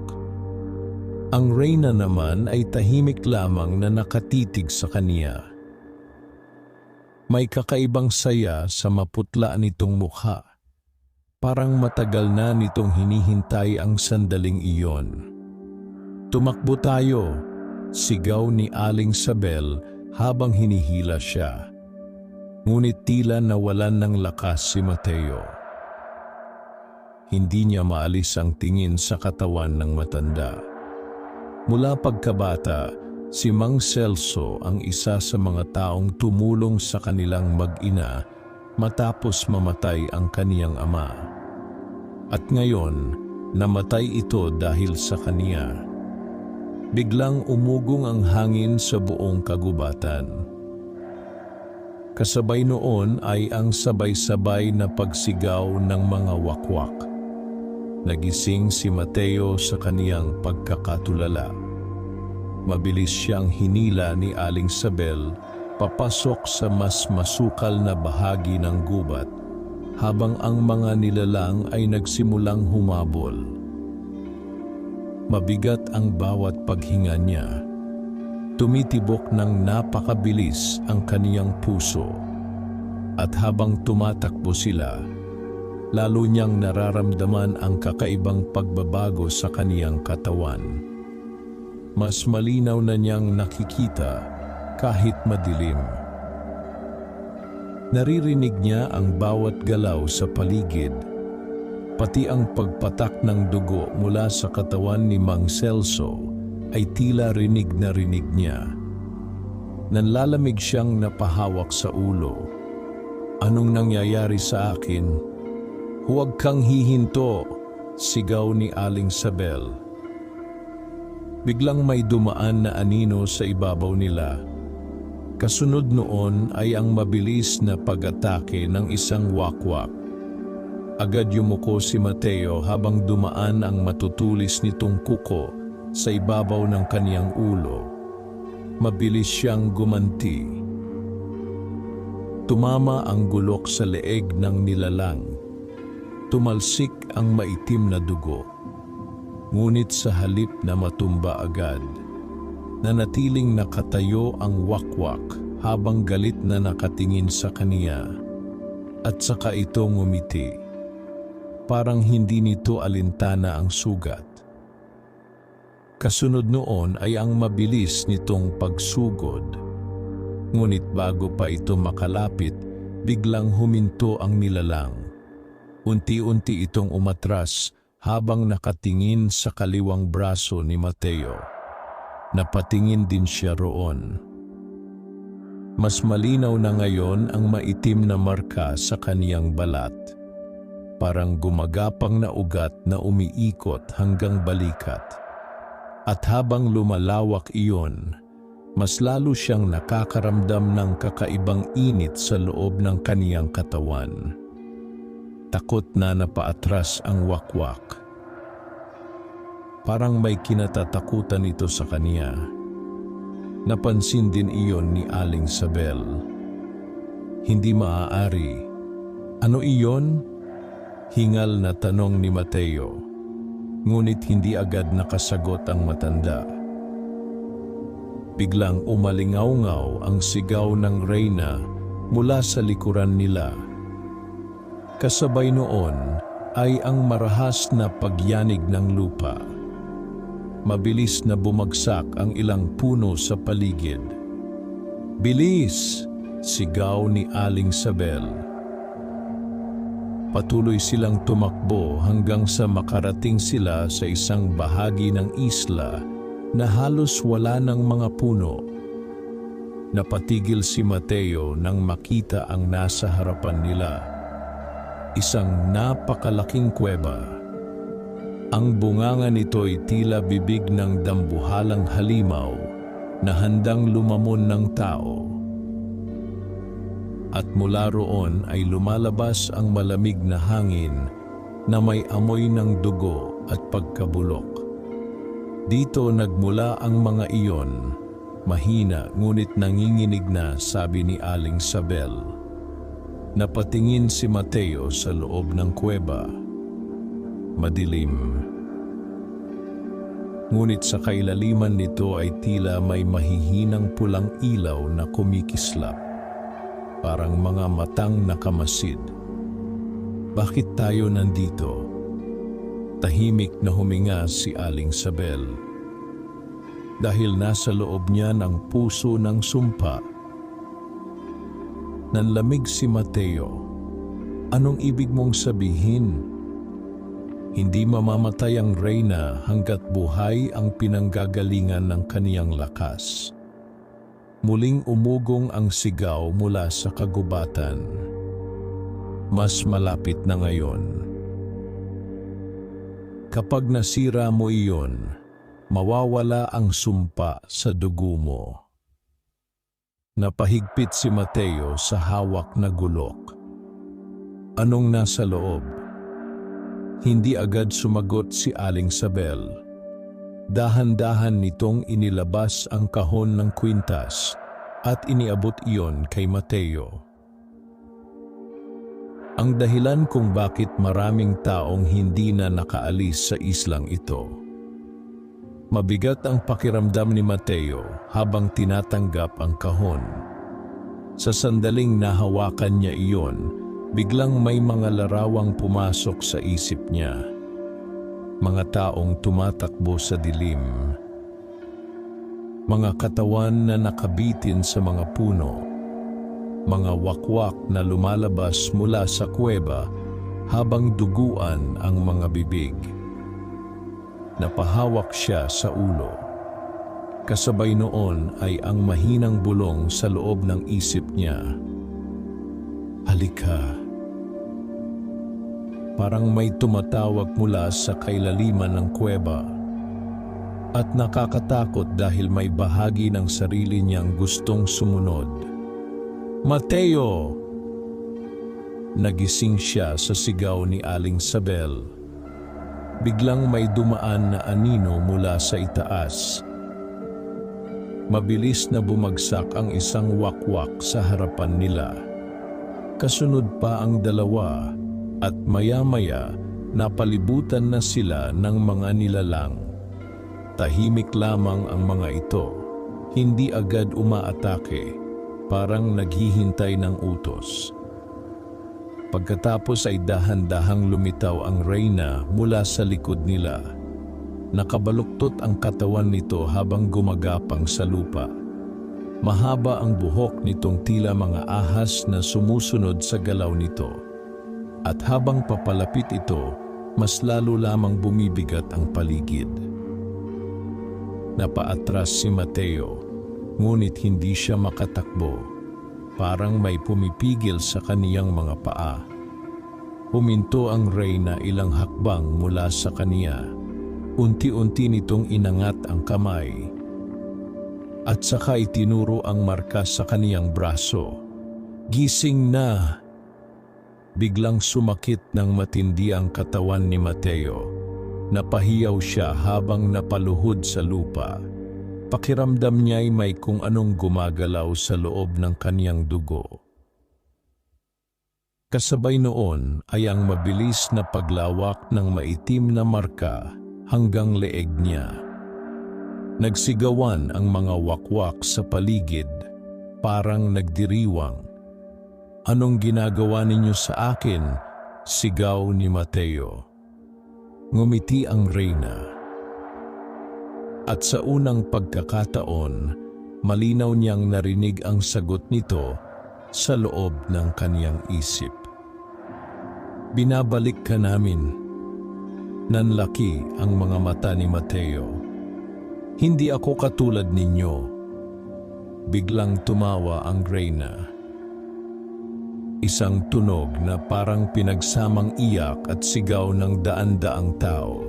Ang reyna naman ay tahimik lamang na nakatitig sa kaniya. May kakaibang saya sa maputla nitong mukha. Parang matagal na nitong hinihintay ang sandaling iyon. "Tumakbo tayo!" sigaw ni Aling Sabel habang hinihila siya. Ngunit tila nawalan ng lakas si Mateo. Hindi niya maalis ang tingin sa katawan ng matanda. Mula pagkabata, si Mang Celso ang isa sa mga taong tumulong sa kanilang mag-ina matapos mamatay ang kaniyang ama. At ngayon, namatay ito dahil sa kaniya. Biglang umugong ang hangin sa buong kagubatan. Kasabay noon ay ang sabay-sabay na pagsigaw ng mga wakwak. Nagising si Mateo sa kaniyang pagkakatulala. Mabilis siyang hinila ni Aling Sabel papasok sa mas masukal na bahagi ng gubat habang ang mga nilalang ay nagsimulang humabol. Mabigat ang bawat paghinga niya. Tumitibok ng napakabilis ang kaniyang puso. At habang tumatakbo sila, lalo niyang nararamdaman ang kakaibang pagbabago sa kaniyang katawan. Mas malinaw na niyang nakikita kahit madilim. Naririnig niya ang bawat galaw sa paligid, pati ang pagpatak ng dugo mula sa katawan ni Mang Celso ay tila rinig na rinig niya. Nanlalamig siyang napahawak sa ulo. "Anong nangyayari sa akin?" "Huwag kang hihinto!" sigaw ni Aling Sabel. Biglang may dumaan na anino sa ibabaw nila. Kasunod noon ay ang mabilis na pag-atake ng isang wakwak. Agad yumuko si Mateo habang dumaan ang matutulis nitong kuko sa ibabaw ng kaniyang ulo. Mabilis siyang gumanti. Tumama ang gulok sa leeg ng nilalang. Tumalsik ang maitim na dugo. Ngunit sa halip na matumba agad, nanatiling nakatayo ang wakwak habang galit na nakatingin sa kaniya. At saka ito ngumiti. Parang hindi nito alintana ang sugat. Kasunod noon ay ang mabilis nitong pagsugod. Ngunit bago pa ito makalapit, biglang huminto ang nilalang. Unti-unti itong umatras habang nakatingin sa kaliwang braso ni Mateo. Napatingin din siya roon. Mas malinaw na ngayon ang maitim na marka sa kaniyang balat. Parang gumagapang na ugat na umiikot hanggang balikat. At habang lumalawak iyon, mas lalo siyang nakakaramdam ng kakaibang init sa loob ng kaniyang katawan. Takot na napaatras ang wakwak. Parang may kinatatakutan ito sa kaniya. Napansin din iyon ni Aling Sabel. "Hindi maaari." "Ano iyon?" hingal na tanong ni Mateo. Ngunit hindi agad nakasagot ang matanda. Biglang umalingaw-ngaw ang sigaw ng reyna mula sa likuran nila. Kasabay noon ay ang marahas na pagyanig ng lupa. Mabilis na bumagsak ang ilang puno sa paligid. "Bilis!" sigaw ni Aling Sabel. Patuloy silang tumakbo hanggang sa makarating sila sa isang bahagi ng isla na halos wala ng mga puno. Napatigil si Mateo nang makita ang nasa harapan nila. Isang napakalaking kuweba. Ang bunganga nito'y tila bibig ng dambuhalang halimaw na handang lumamon ng tao. At mula roon ay lumalabas ang malamig na hangin na may amoy ng dugo at pagkabulok. Dito nagmula ang mga iyon, mahina ngunit nanginginig na, sabi ni Aling Sabel. Napatingin si Mateo sa loob ng kuweba. Madilim. Ngunit sa kailaliman nito ay tila may mahihinang pulang ilaw na kumikislap. Parang mga matang nakamasid. Bakit tayo nandito? Tahimik na huminga si Aling Sabel. Dahil nasa loob niya ng puso ng sumpa. Nanlamig si Mateo. Anong ibig mong sabihin? Hindi mamamatay ang Reyna hanggat buhay ang pinanggagalingan ng kaniyang lakas. Muling umugong ang sigaw mula sa kagubatan. Mas malapit na ngayon. Kapag nasira mo iyon, mawawala ang sumpa sa dugo mo. Napahigpit si Mateo sa hawak na gulok. Anong nasa loob? Hindi agad sumagot si Aling Sabel. Dahan-dahan nitong inilabas ang kahon ng kwintas at iniabot iyon kay Mateo. Ang dahilan kung bakit maraming taong hindi na nakaalis sa islang ito. Mabigat ang pakiramdam ni Mateo habang tinatanggap ang kahon. Sa sandaling nahawakan niya iyon, biglang may mga larawang pumasok sa isip niya. Mga taong tumatakbo sa dilim. Mga katawan na nakabitin sa mga puno. Mga wakwak na lumalabas mula sa kuweba habang duguan ang mga bibig. Napahawak siya sa ulo. Kasabay noon ay ang mahinang bulong sa loob ng isip niya. Halika. Parang may tumatawag mula sa kailaliman ng kuweba. At nakakatakot dahil may bahagi ng sarili niyang gustong sumunod. Mateo! Nagising siya sa sigaw ni Aling Sabel. Biglang may dumaan na anino mula sa itaas. Mabilis na bumagsak ang isang wakwak sa harapan nila. Kasunod pa ang dalawa at maya-maya napalibutan na sila ng mga nilalang. Tahimik lamang ang mga ito, hindi agad umaatake, parang naghihintay ng utos. Pagkatapos ay dahan-dahang lumitaw ang Reyna mula sa likod nila. Nakabaluktot ang katawan nito habang gumagapang sa lupa. Mahaba ang buhok nitong tila mga ahas na sumusunod sa galaw nito. At habang papalapit ito, mas lalo lamang bumibigat ang paligid. Napaatras si Mateo, ngunit hindi siya makatakbo. Parang may pumipigil sa kaniyang mga paa. Huminto ang Reyna ilang hakbang mula sa kaniya. Unti-unti nitong inangat ang kamay. At saka itinuro ang marka sa kaniyang braso. Gising na! Biglang sumakit ng matindi ang katawan ni Mateo. Napahiyaw siya habang napaluhod sa lupa. Pakiramdam niya'y may kung anong gumagalaw sa loob ng kaniyang dugo. Kasabay noon ay ang mabilis na paglawak ng maitim na marka hanggang leeg niya. Nagsigawan ang mga wakwak sa paligid, parang nagdiriwang. Anong ginagawa ninyo sa akin? Sigaw ni Mateo. Ngumiti ang Reyna. At sa unang pagkakataon, malinaw niyang narinig ang sagot nito sa loob ng kaniyang isip. Binabalik ka namin. Nanlaki ang mga mata ni Mateo. Hindi ako katulad ninyo. Biglang tumawa ang Reyna. Isang tunog na parang pinagsamang iyak at sigaw ng daan-daang tao.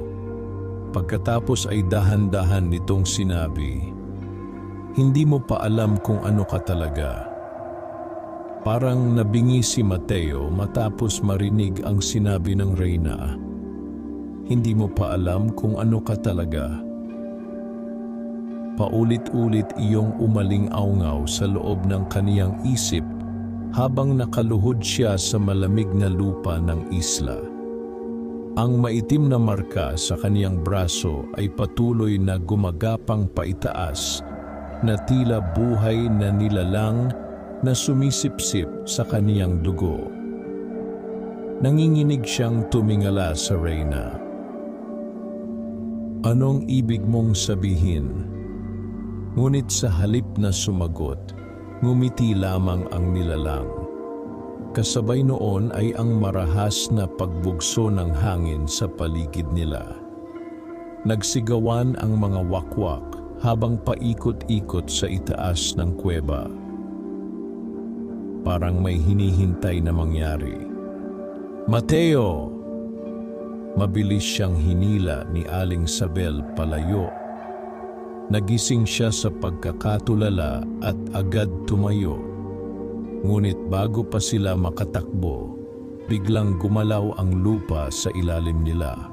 Pagkatapos ay dahan-dahan nitong sinabi, hindi mo pa alam kung ano ka talaga. Parang nabingi si Mateo matapos marinig ang sinabi ng Reyna. Hindi mo pa alam kung ano ka talaga. Paulit-ulit iyong umaling-aungaw sa loob ng kaniyang isip habang nakaluhod siya sa malamig na lupa ng isla. Ang maitim na marka sa kaniyang braso ay patuloy na gumagapang paitaas na tila buhay na nilalang na sumisipsip sa kaniyang dugo. Nanginginig siyang tumingala sa Reyna. Anong ibig mong sabihin? Ngunit sa halip na sumagot, ngumiti lamang ang nilalang. Kasabay noon ay ang marahas na pagbugso ng hangin sa paligid nila. Nagsigawan ang mga wakwak habang paikot-ikot sa itaas ng kuweba. Parang may hinihintay na mangyari. Mateo! Mabilis siyang hinila ni Aling Sabel palayo. Nagising siya sa pagkakatulala at agad tumayo. Ngunit bago pa sila makatakbo, biglang gumalaw ang lupa sa ilalim nila.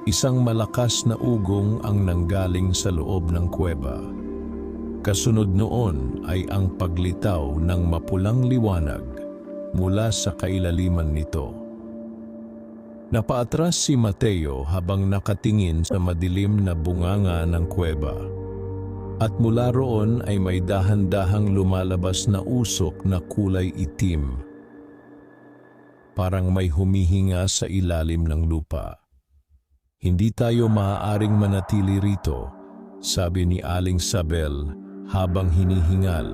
Isang malakas na ugong ang nanggaling sa loob ng kuweba. Kasunod noon ay ang paglitaw ng mapulang liwanag mula sa kailaliman nito. Napaatras si Mateo habang nakatingin sa madilim na bunganga ng kuweba. At mula roon ay may dahan-dahang lumalabas na usok na kulay itim. Parang may humihinga sa ilalim ng lupa. Hindi tayo maaaring manatili rito, sabi ni Aling Sabel habang hinihingal.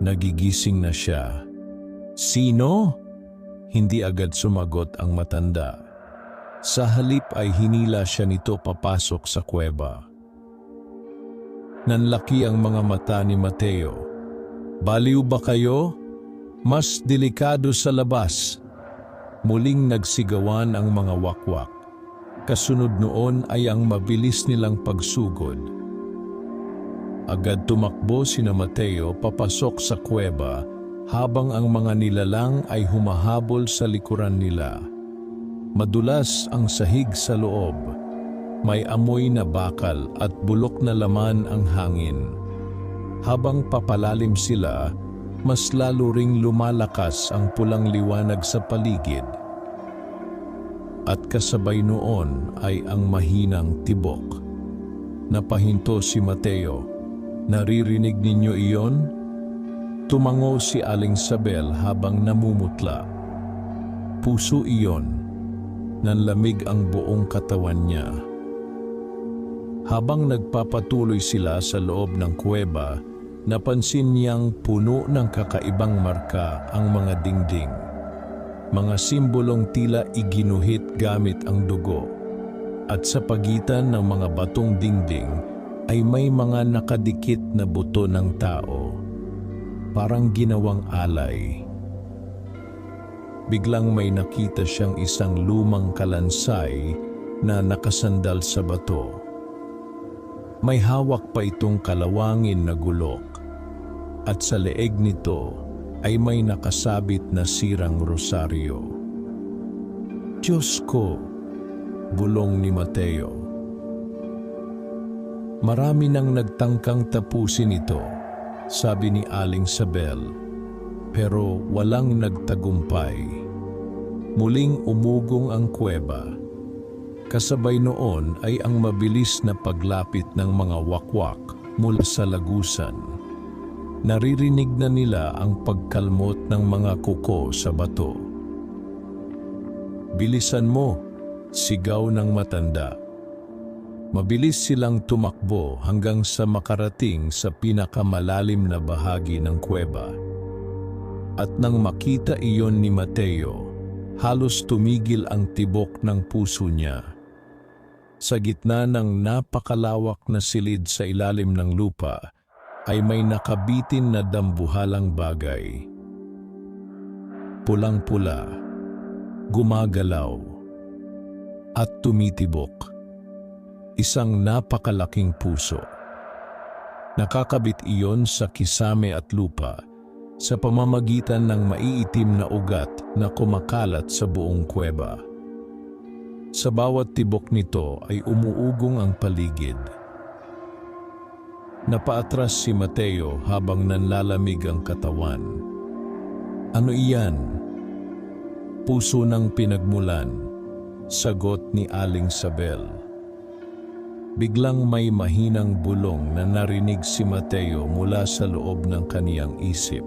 Nagigising na siya. Sino? Hindi agad sumagot ang matanda. Sa halip ay hinila siya nito papasok sa kuweba. Nanlaki ang mga mata ni Mateo. Baliw ba kayo? Mas delikado sa labas. Muling nagsigawan ang mga wakwak. Kasunod noon ay ang mabilis nilang pagsugod. Agad tumakbo sina Mateo papasok sa kuweba habang ang mga nilalang ay humahabol sa likuran nila. Madulas ang sahig sa loob. May amoy na bakal at bulok na laman ang hangin. Habang papalalim sila, mas lalo ring lumalakas ang pulang liwanag sa paligid. At kasabay noon ay ang mahinang tibok. Napahinto si Mateo. Naririnig ninyo iyon? Tumango si Aling Sabel habang namumutla. Puso iyon. Nanlamig ang buong katawan niya. Habang nagpapatuloy sila sa loob ng kuweba, napansin niyang puno ng kakaibang marka ang mga dingding. Mga simbolong tila iginuhit gamit ang dugo. At sa pagitan ng mga batong dingding ay may mga nakadikit na buto ng tao. Parang ginawang alay. Biglang may nakita siyang isang lumang kalansay na nakasandal sa bato. May hawak pa itong kalawangin na gulok at sa leeg nito ay may nakasabit na sirang rosaryo. Diyos ko, bulong ni Mateo. Marami nang nagtangkang tapusin ito, sabi ni Aling Sabel, pero walang nagtagumpay. Muling umugong ang kuweba. Kasabay noon ay ang mabilis na paglapit ng mga wakwak mula sa lagusan. Naririnig na nila ang pagkalmot ng mga kuko sa bato. Bilisan mo, sigaw ng matanda. Mabilis silang tumakbo hanggang sa makarating sa pinakamalalim na bahagi ng kuweba. At nang makita iyon ni Mateo, halos tumigil ang tibok ng puso niya. Sa gitna ng napakalawak na silid sa ilalim ng lupa, ay may nakabitin na dambuhalang bagay. Pulang-pula, gumagalaw, at tumitibok. Isang napakalaking puso. Nakakabit iyon sa kisame at lupa sa pamamagitan ng maiitim na ugat na kumakalat sa buong kuweba. Sa bawat tibok nito ay umuugong ang paligid. Napaatras si Mateo habang nanlalamig ang katawan. Ano iyan? Puso ng pinagmulan, sagot ni Aling Sabel. Biglang may mahinang bulong na narinig si Mateo mula sa loob ng kaniyang isip.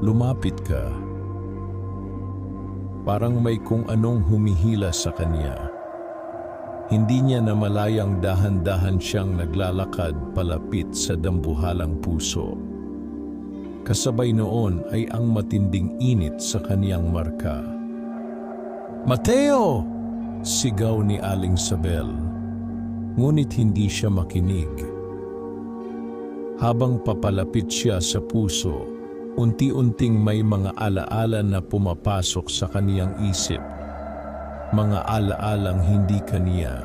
Lumapit ka. Parang may kung anong humihila sa kanya. Hindi niya namalayang dahan-dahan siyang naglalakad palapit sa dambuhalang puso. Kasabay noon ay ang matinding init sa kaniyang marka. "Mateo!" sigaw ni Aling Sabel. Ngunit hindi siya makinig. Habang papalapit siya sa puso, unti-unting may mga alaala na pumapasok sa kaniyang isip. Mga alaalang hindi kaniya.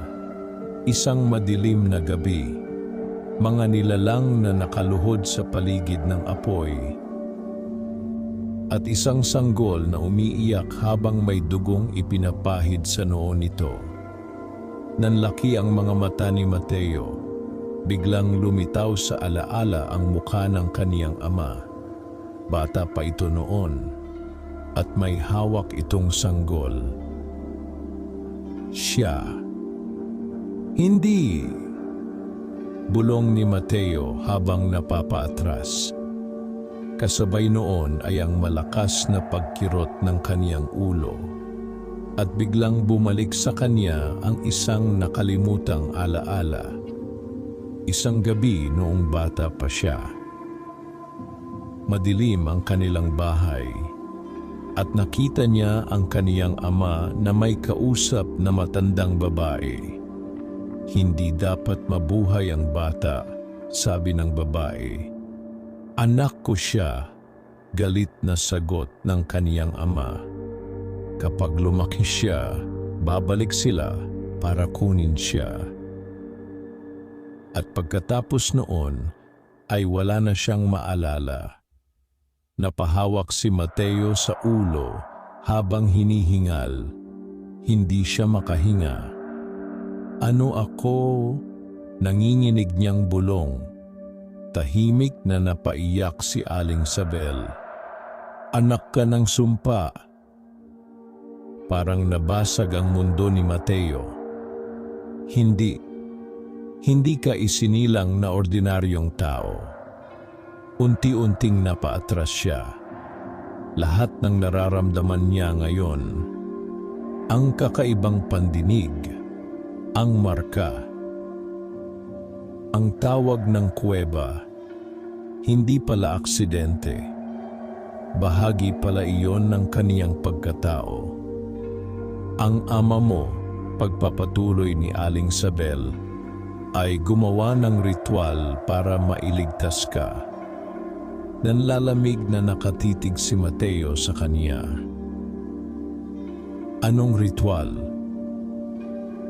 Isang madilim na gabi. Mga nilalang na nakaluhod sa paligid ng apoy. At isang sanggol na umiiyak habang may dugong ipinapahid sa noo nito. Nanlaki ang mga mata ni Mateo. Biglang lumitaw sa alaala ang mukha ng kaniyang ama. Bata pa ito noon. At may hawak itong sanggol. Siya. Hindi! Bulong ni Mateo habang napapaatras. Kasabay noon ay ang malakas na pagkirot ng kaniyang ulo. At biglang bumalik sa kanya ang isang nakalimutang alaala. Isang gabi noong bata pa siya. Madilim ang kanilang bahay. At nakita niya ang kaniyang ama na may kausap na matandang babae. Hindi dapat mabuhay ang bata, sabi ng babae. "Anak ko siya," galit na sagot ng kaniyang ama. "Kapag lumaki siya, babalik sila para kunin siya." At pagkatapos noon, ay wala na siyang maalala. Napahawak si Mateo sa ulo habang hinihingal. Hindi siya makahinga. "Ano ako?" nanginginig niyang bulong. Tahimik na napaiyak si Aling Sabel. "Anak ka ng sumpa." Parang nabasag ang mundo ni Mateo. Hindi ka isinilang na ordinaryong tao. Unti-unting napaatras siya. Lahat ng nararamdaman niya ngayon, ang kakaibang pandinig, ang marka, ang tawag ng kuweba, hindi pala aksidente. Bahagi pala iyon ng kaniyang pagkatao. Ang ama mo, pagpapatuloy ni Aling Sabel, ay gumawa ng ritual para mailigtas ka. Nanlalamig na nakatitig si Mateo sa kanya. Anong ritual?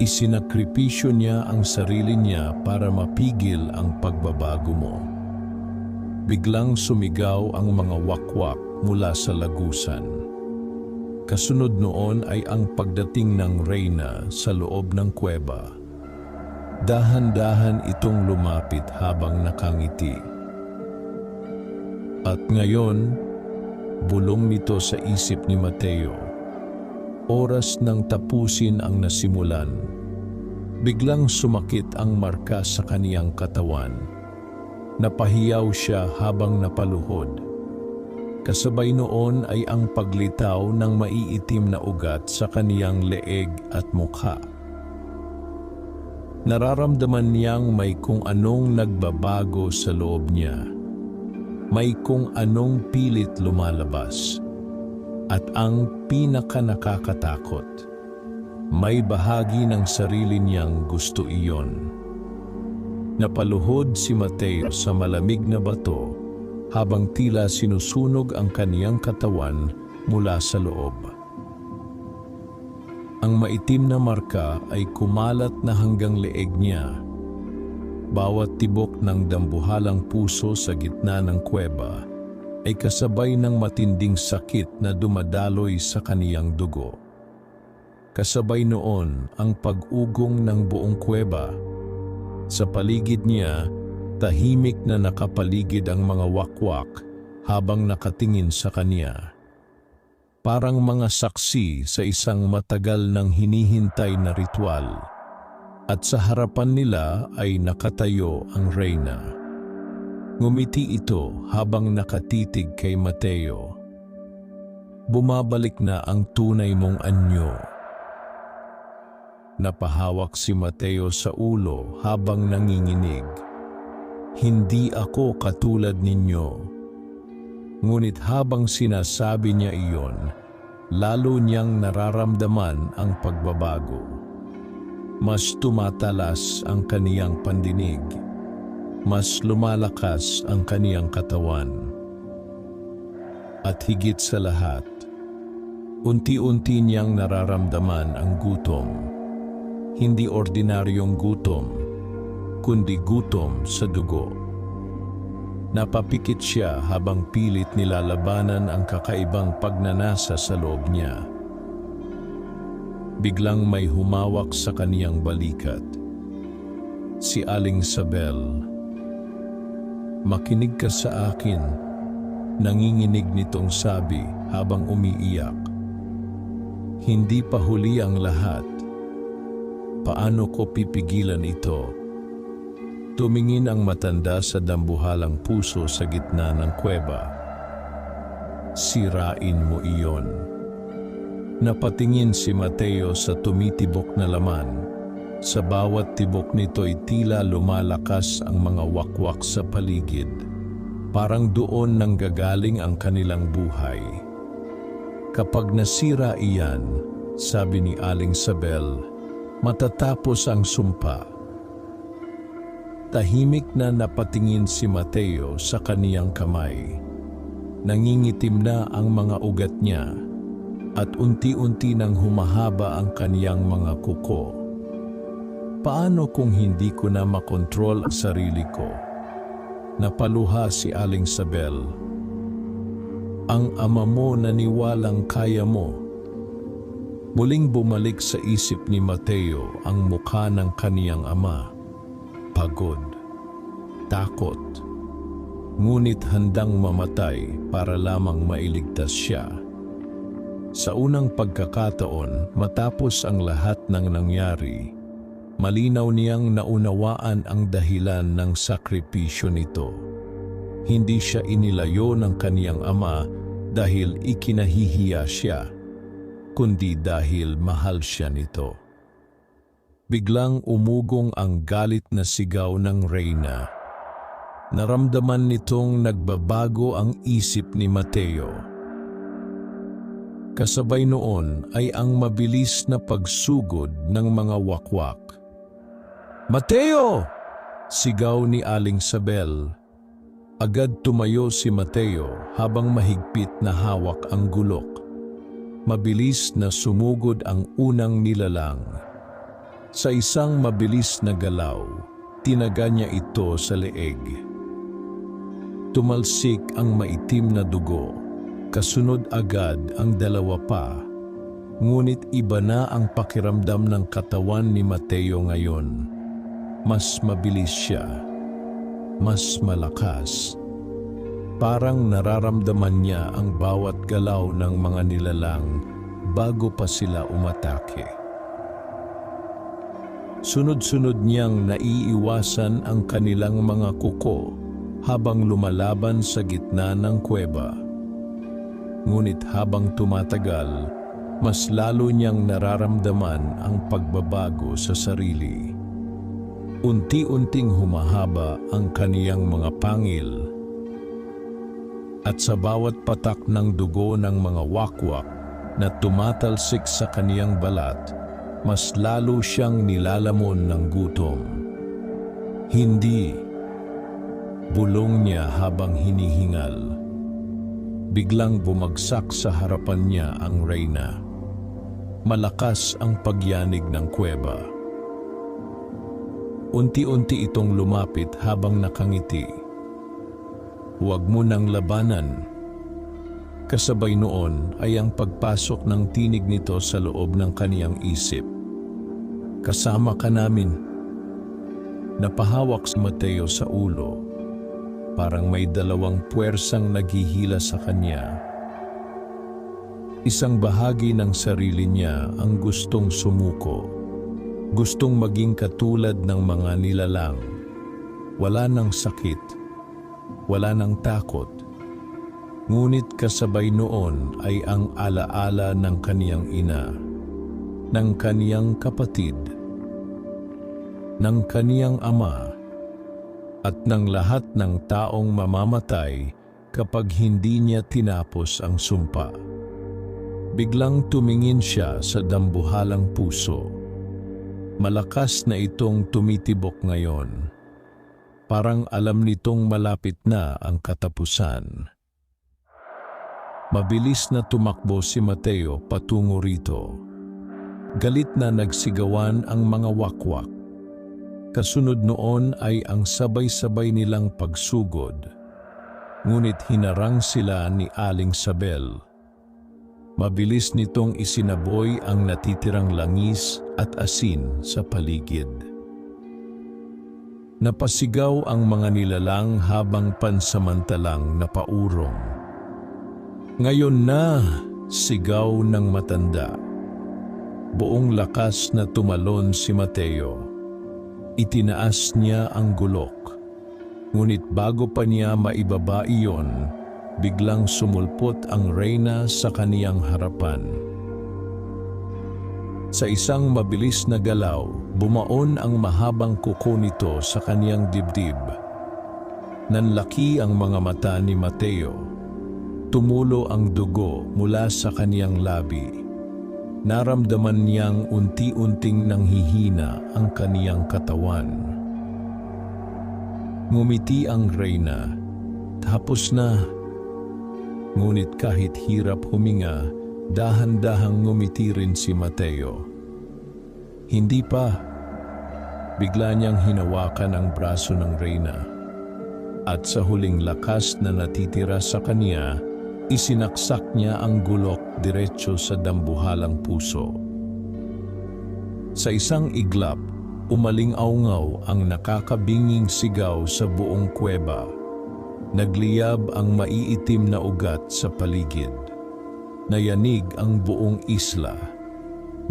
Isinakripisyo niya ang sarili niya para mapigil ang pagbabago mo. Biglang sumigaw ang mga wakwak mula sa lagusan. Kasunod noon ay ang pagdating ng reyna sa loob ng kuweba. Dahan-dahan itong lumapit habang nakangiti. At ngayon, bulong nito sa isip ni Mateo. Oras nang tapusin ang nasimulan. Biglang sumakit ang marka sa kaniyang katawan. Napahiyaw siya habang napaluhod. Kasabay noon ay ang paglitaw ng maiitim na ugat sa kaniyang leeg at mukha. Nararamdaman niyang may kung anong nagbabago sa loob niya. May kung anong pilit lumalabas. At ang pinaka-nakakatakot, may bahagi ng sarili niyang gusto iyon. Napaluhod si Mateo sa malamig na bato habang tila sinusunog ang kaniyang katawan mula sa loob. Ang maitim na marka ay kumalat na hanggang leeg niya. Bawat tibok ng dambuhalang puso sa gitna ng kuweba ay kasabay ng matinding sakit na dumadaloy sa kaniyang dugo. Kasabay noon ang pag-ugong ng buong kuweba. Sa paligid niya, tahimik na nakapaligid ang mga wakwak habang nakatingin sa kaniya. Parang mga saksi sa isang matagal nang hinihintay na ritual. At sa harapan nila ay nakatayo ang reyna. Ngumiti ito habang nakatitig kay Mateo. bumabalik na ang tunay mong anyo. Napahawak si Mateo sa ulo habang nanginginig. Hindi ako katulad ninyo. Ngunit habang sinasabi niya iyon, lalo niyang nararamdaman ang pagbabago. Mas tumatalas ang kaniyang pandinig. Mas lumalakas ang kaniyang katawan. At higit sa lahat, unti-unti niyang nararamdaman ang gutom. Hindi ordinaryong gutom, kundi gutom sa dugo. Napapikit siya habang pilit nilalabanan ang kakaibang pagnanasa sa loob niya. Biglang may humawak sa kaniyang balikat. Si Aling Sabel. "Makinig ka sa akin," nanginginig nitong sabi habang umiiyak. "Hindi pa huli ang lahat. Paano ko pipigilan ito?" Tumingin ang matanda sa dambuhalang puso sa gitna ng kuweba. "Sirain mo iyon." Napatingin si Mateo sa tumitibok na laman. Sa bawat tibok nito'y tila lumalakas ang mga wakwak sa paligid. Parang doon nanggagaling ang kanilang buhay. "Kapag nasira iyan," sabi ni Aling Sabel, "matatapos ang sumpa." Tahimik na napatingin si Mateo sa kaniyang kamay. Nangingitim na ang mga ugat niya at unti-unti nang humahaba ang kaniyang mga kuko. "Paano kung hindi ko na makontrol ang sarili ko?" Napaluha si Aling Sabel. "Ang ama mo naniwalang kaya mo." Muling bumalik sa isip ni Mateo ang mukha ng kaniyang ama. Pagod, takot, ngunit handang mamatay para lamang mailigtas siya. Sa unang pagkakataon, matapos ang lahat ng nangyari, malinaw niyang naunawaan ang dahilan ng sakripisyo nito. Hindi siya inilayo ng kaniyang ama dahil ikinahihiya siya, kundi dahil mahal siya nito. Biglang umugong ang galit na sigaw ng reyna. Naramdaman nitong nagbabago ang isip ni Mateo. Kasabay noon ay ang mabilis na pagsugod ng mga wakwak. "Mateo!" sigaw ni Aling Sabel. Agad tumayo si Mateo habang mahigpit na hawak ang gulok. Mabilis na sumugod ang unang nilalang. Sa isang mabilis na galaw, tinaga niya ito sa leeg. Tumalsik ang maitim na dugo, kasunod agad ang dalawa pa. Ngunit iba na ang pakiramdam ng katawan ni Mateo ngayon. Mas mabilis siya, mas malakas. Parang nararamdaman niya ang bawat galaw ng mga nilalang bago pa sila umatake. Sunod-sunod niyang naiiwasan ang kanilang mga kuko habang lumalaban sa gitna ng kuweba. Ngunit habang tumatagal, mas lalo niyang nararamdaman ang pagbabago sa sarili. Unti-unting humahaba ang kaniyang mga pangil. At sa bawat patak ng dugo ng mga wakwak na tumatalsik sa kaniyang balat, mas lalo siyang nilalamon ng gutom. "Hindi!" bulong niya habang hinihingal. Biglang bumagsak sa harapan niya ang reyna. Malakas ang pagyanig ng kuweba. Unti-unti itong lumapit habang nakangiti. "Huwag mo nang labanan." Kasabay noon ay ang pagpasok ng tinig nito sa loob ng kaniyang isip. "Kasama ka namin." Napahawak si Mateo sa ulo. Parang may dalawang puwersang naghihila sa kanya. Isang bahagi ng sarili niya ang gustong sumuko. Gustong maging katulad ng mga nilalang. Wala nang sakit. Wala nang takot. Ngunit kasabay noon ay ang alaala ng kaniyang ina, ng kaniyang kapatid, ng kaniyang ama, at ng lahat ng taong mamamatay kapag hindi niya tinapos ang sumpa. Biglang tumingin siya sa dambuhalang puso. Malakas na itong tumitibok ngayon. Parang alam nitong malapit na ang katapusan. Mabilis na tumakbo si Mateo patungo rito. Galit na nagsigawan ang mga wakwak. Kasunod noon ay ang sabay-sabay nilang pagsugod. Ngunit hinarang sila ni Aling Sabel. Mabilis nitong isinaboy ang natitirang langis at asin sa paligid. Napasigaw ang mga nilalang habang pansamantalang napaurong. Ngayon na, sigaw ng matanda. Buong lakas na tumalon si Mateo. Itinaas niya ang gulok. Ngunit bago pa niya maibaba iyon, biglang sumulpot ang reyna sa kaniyang harapan. Sa isang mabilis na galaw, bumaon ang mahabang kuko nito sa kaniyang dibdib. Nanlaki ang mga mata ni Mateo. Tumulo ang dugo mula sa kaniyang labi. Naramdaman niyang unti-unting nanghihina ang kaniyang katawan. Ngumiti ang reyna. Tapos na. Ngunit kahit hirap huminga, dahan-dahang ngumiti rin si Mateo. Hindi pa. Bigla niyang hinawakan ang braso ng reyna. At sa huling lakas na natitira sa kaniya, isinaksak niya ang gulok diretso sa dambuhalang puso. Sa isang iglap, umaling-aungaw ang nakakabinging sigaw sa buong kuweba. Nagliyab ang maiitim na ugat sa paligid. Nayanig ang buong isla.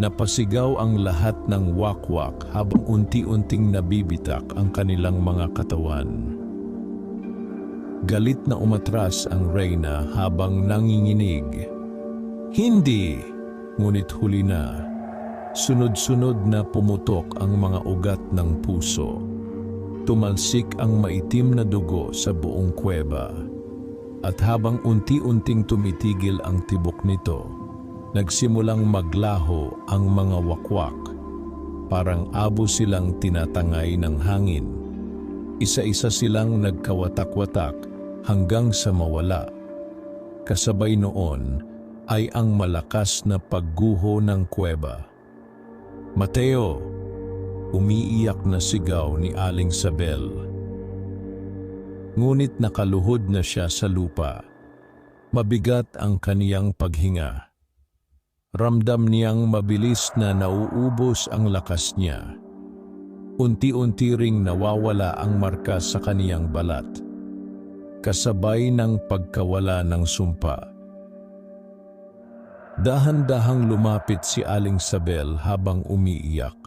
Napasigaw ang lahat ng wakwak habang unti-unting nabibitak ang kanilang mga katawan. Galit na umatras ang reyna habang nanginginig. Hindi! Ngunit huli na. Sunod-sunod na pumutok ang mga ugat ng puso. Tumalsik ang maitim na dugo sa buong kuweba. At habang unti-unting tumitigil ang tibok nito, nagsimulang maglaho ang mga wakwak. Parang abo silang tinatangay ng hangin. Isa-isa silang nagkawatak-watak hanggang sa mawala. Kasabay noon ay ang malakas na pagguho ng kuweba. Mateo! Umiiyak na sigaw ni Aling Sabel. Ngunit nakaluhod na siya sa lupa. Mabigat ang kaniyang paghinga. Ramdam niyang mabilis na nauubos ang lakas niya. Unti-unti ring nawawala ang marka sa kaniyang balat, kasabay ng pagkawala ng sumpa. Dahan-dahang lumapit si Aling Sabel habang umiiyak.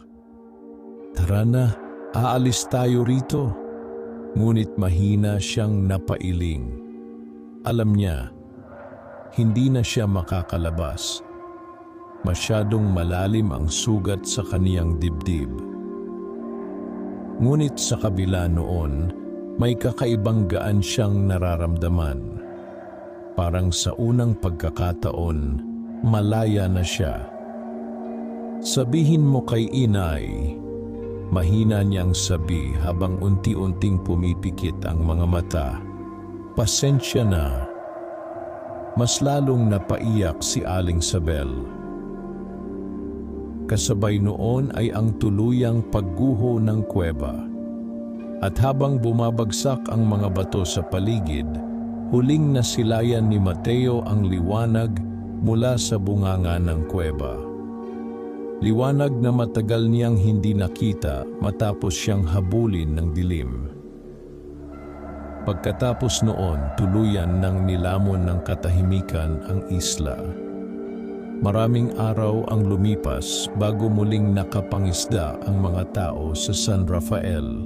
Tara na, aalis tayo rito. Ngunit mahina siyang napailing. Alam niya, hindi na siya makakalabas. Masyadong malalim ang sugat sa kaniyang dibdib. Ngunit sa kabila noon, may kakaibang gaan siyang nararamdaman. Parang sa unang pagkakataon, malaya na siya. Sabihin mo kay inay, mahina niyang sabi habang unti-unting pumipikit ang mga mata. Pasensya na. Mas lalong napaiyak si Aling Sabel. Kasabay noon ay ang tuluyang pagguho ng kuweba. At habang bumabagsak ang mga bato sa paligid, huling nasilayan ni Mateo ang liwanag mula sa bunganga ng kuweba. Liwanag na matagal niyang hindi nakita matapos siyang habulin ng dilim. Pagkatapos noon, tuluyan nang nilamon ng katahimikan ang isla. Maraming araw ang lumipas bago muling nakapangisda ang mga tao sa San Rafael.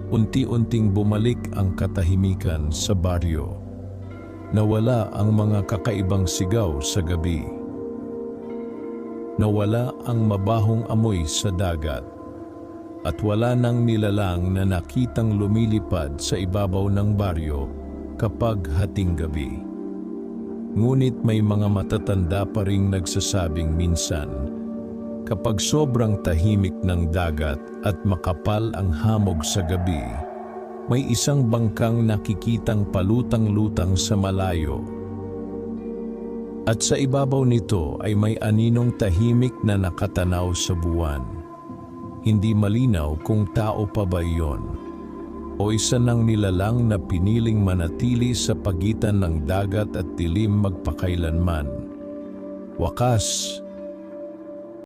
Unti-unting bumalik ang katahimikan sa baryo. Nawala ang mga kakaibang sigaw sa gabi. Nawala ang mabahong amoy sa dagat. At wala nang nilalang na nakitang lumilipad sa ibabaw ng baryo kapag hating gabi. Ngunit may mga matatanda pa ring nagsasabing minsan, kapag sobrang tahimik ng dagat at makapal ang hamog sa gabi, may isang bangkang nakikitang palutang-lutang sa malayo. At sa ibabaw nito ay may aninong tahimik na nakatanaw sa buwan. Hindi malinaw kung tao pa ba iyon, o isa ng nilalang na piniling manatili sa pagitan ng dagat at dilim magpakailanman. Wakas,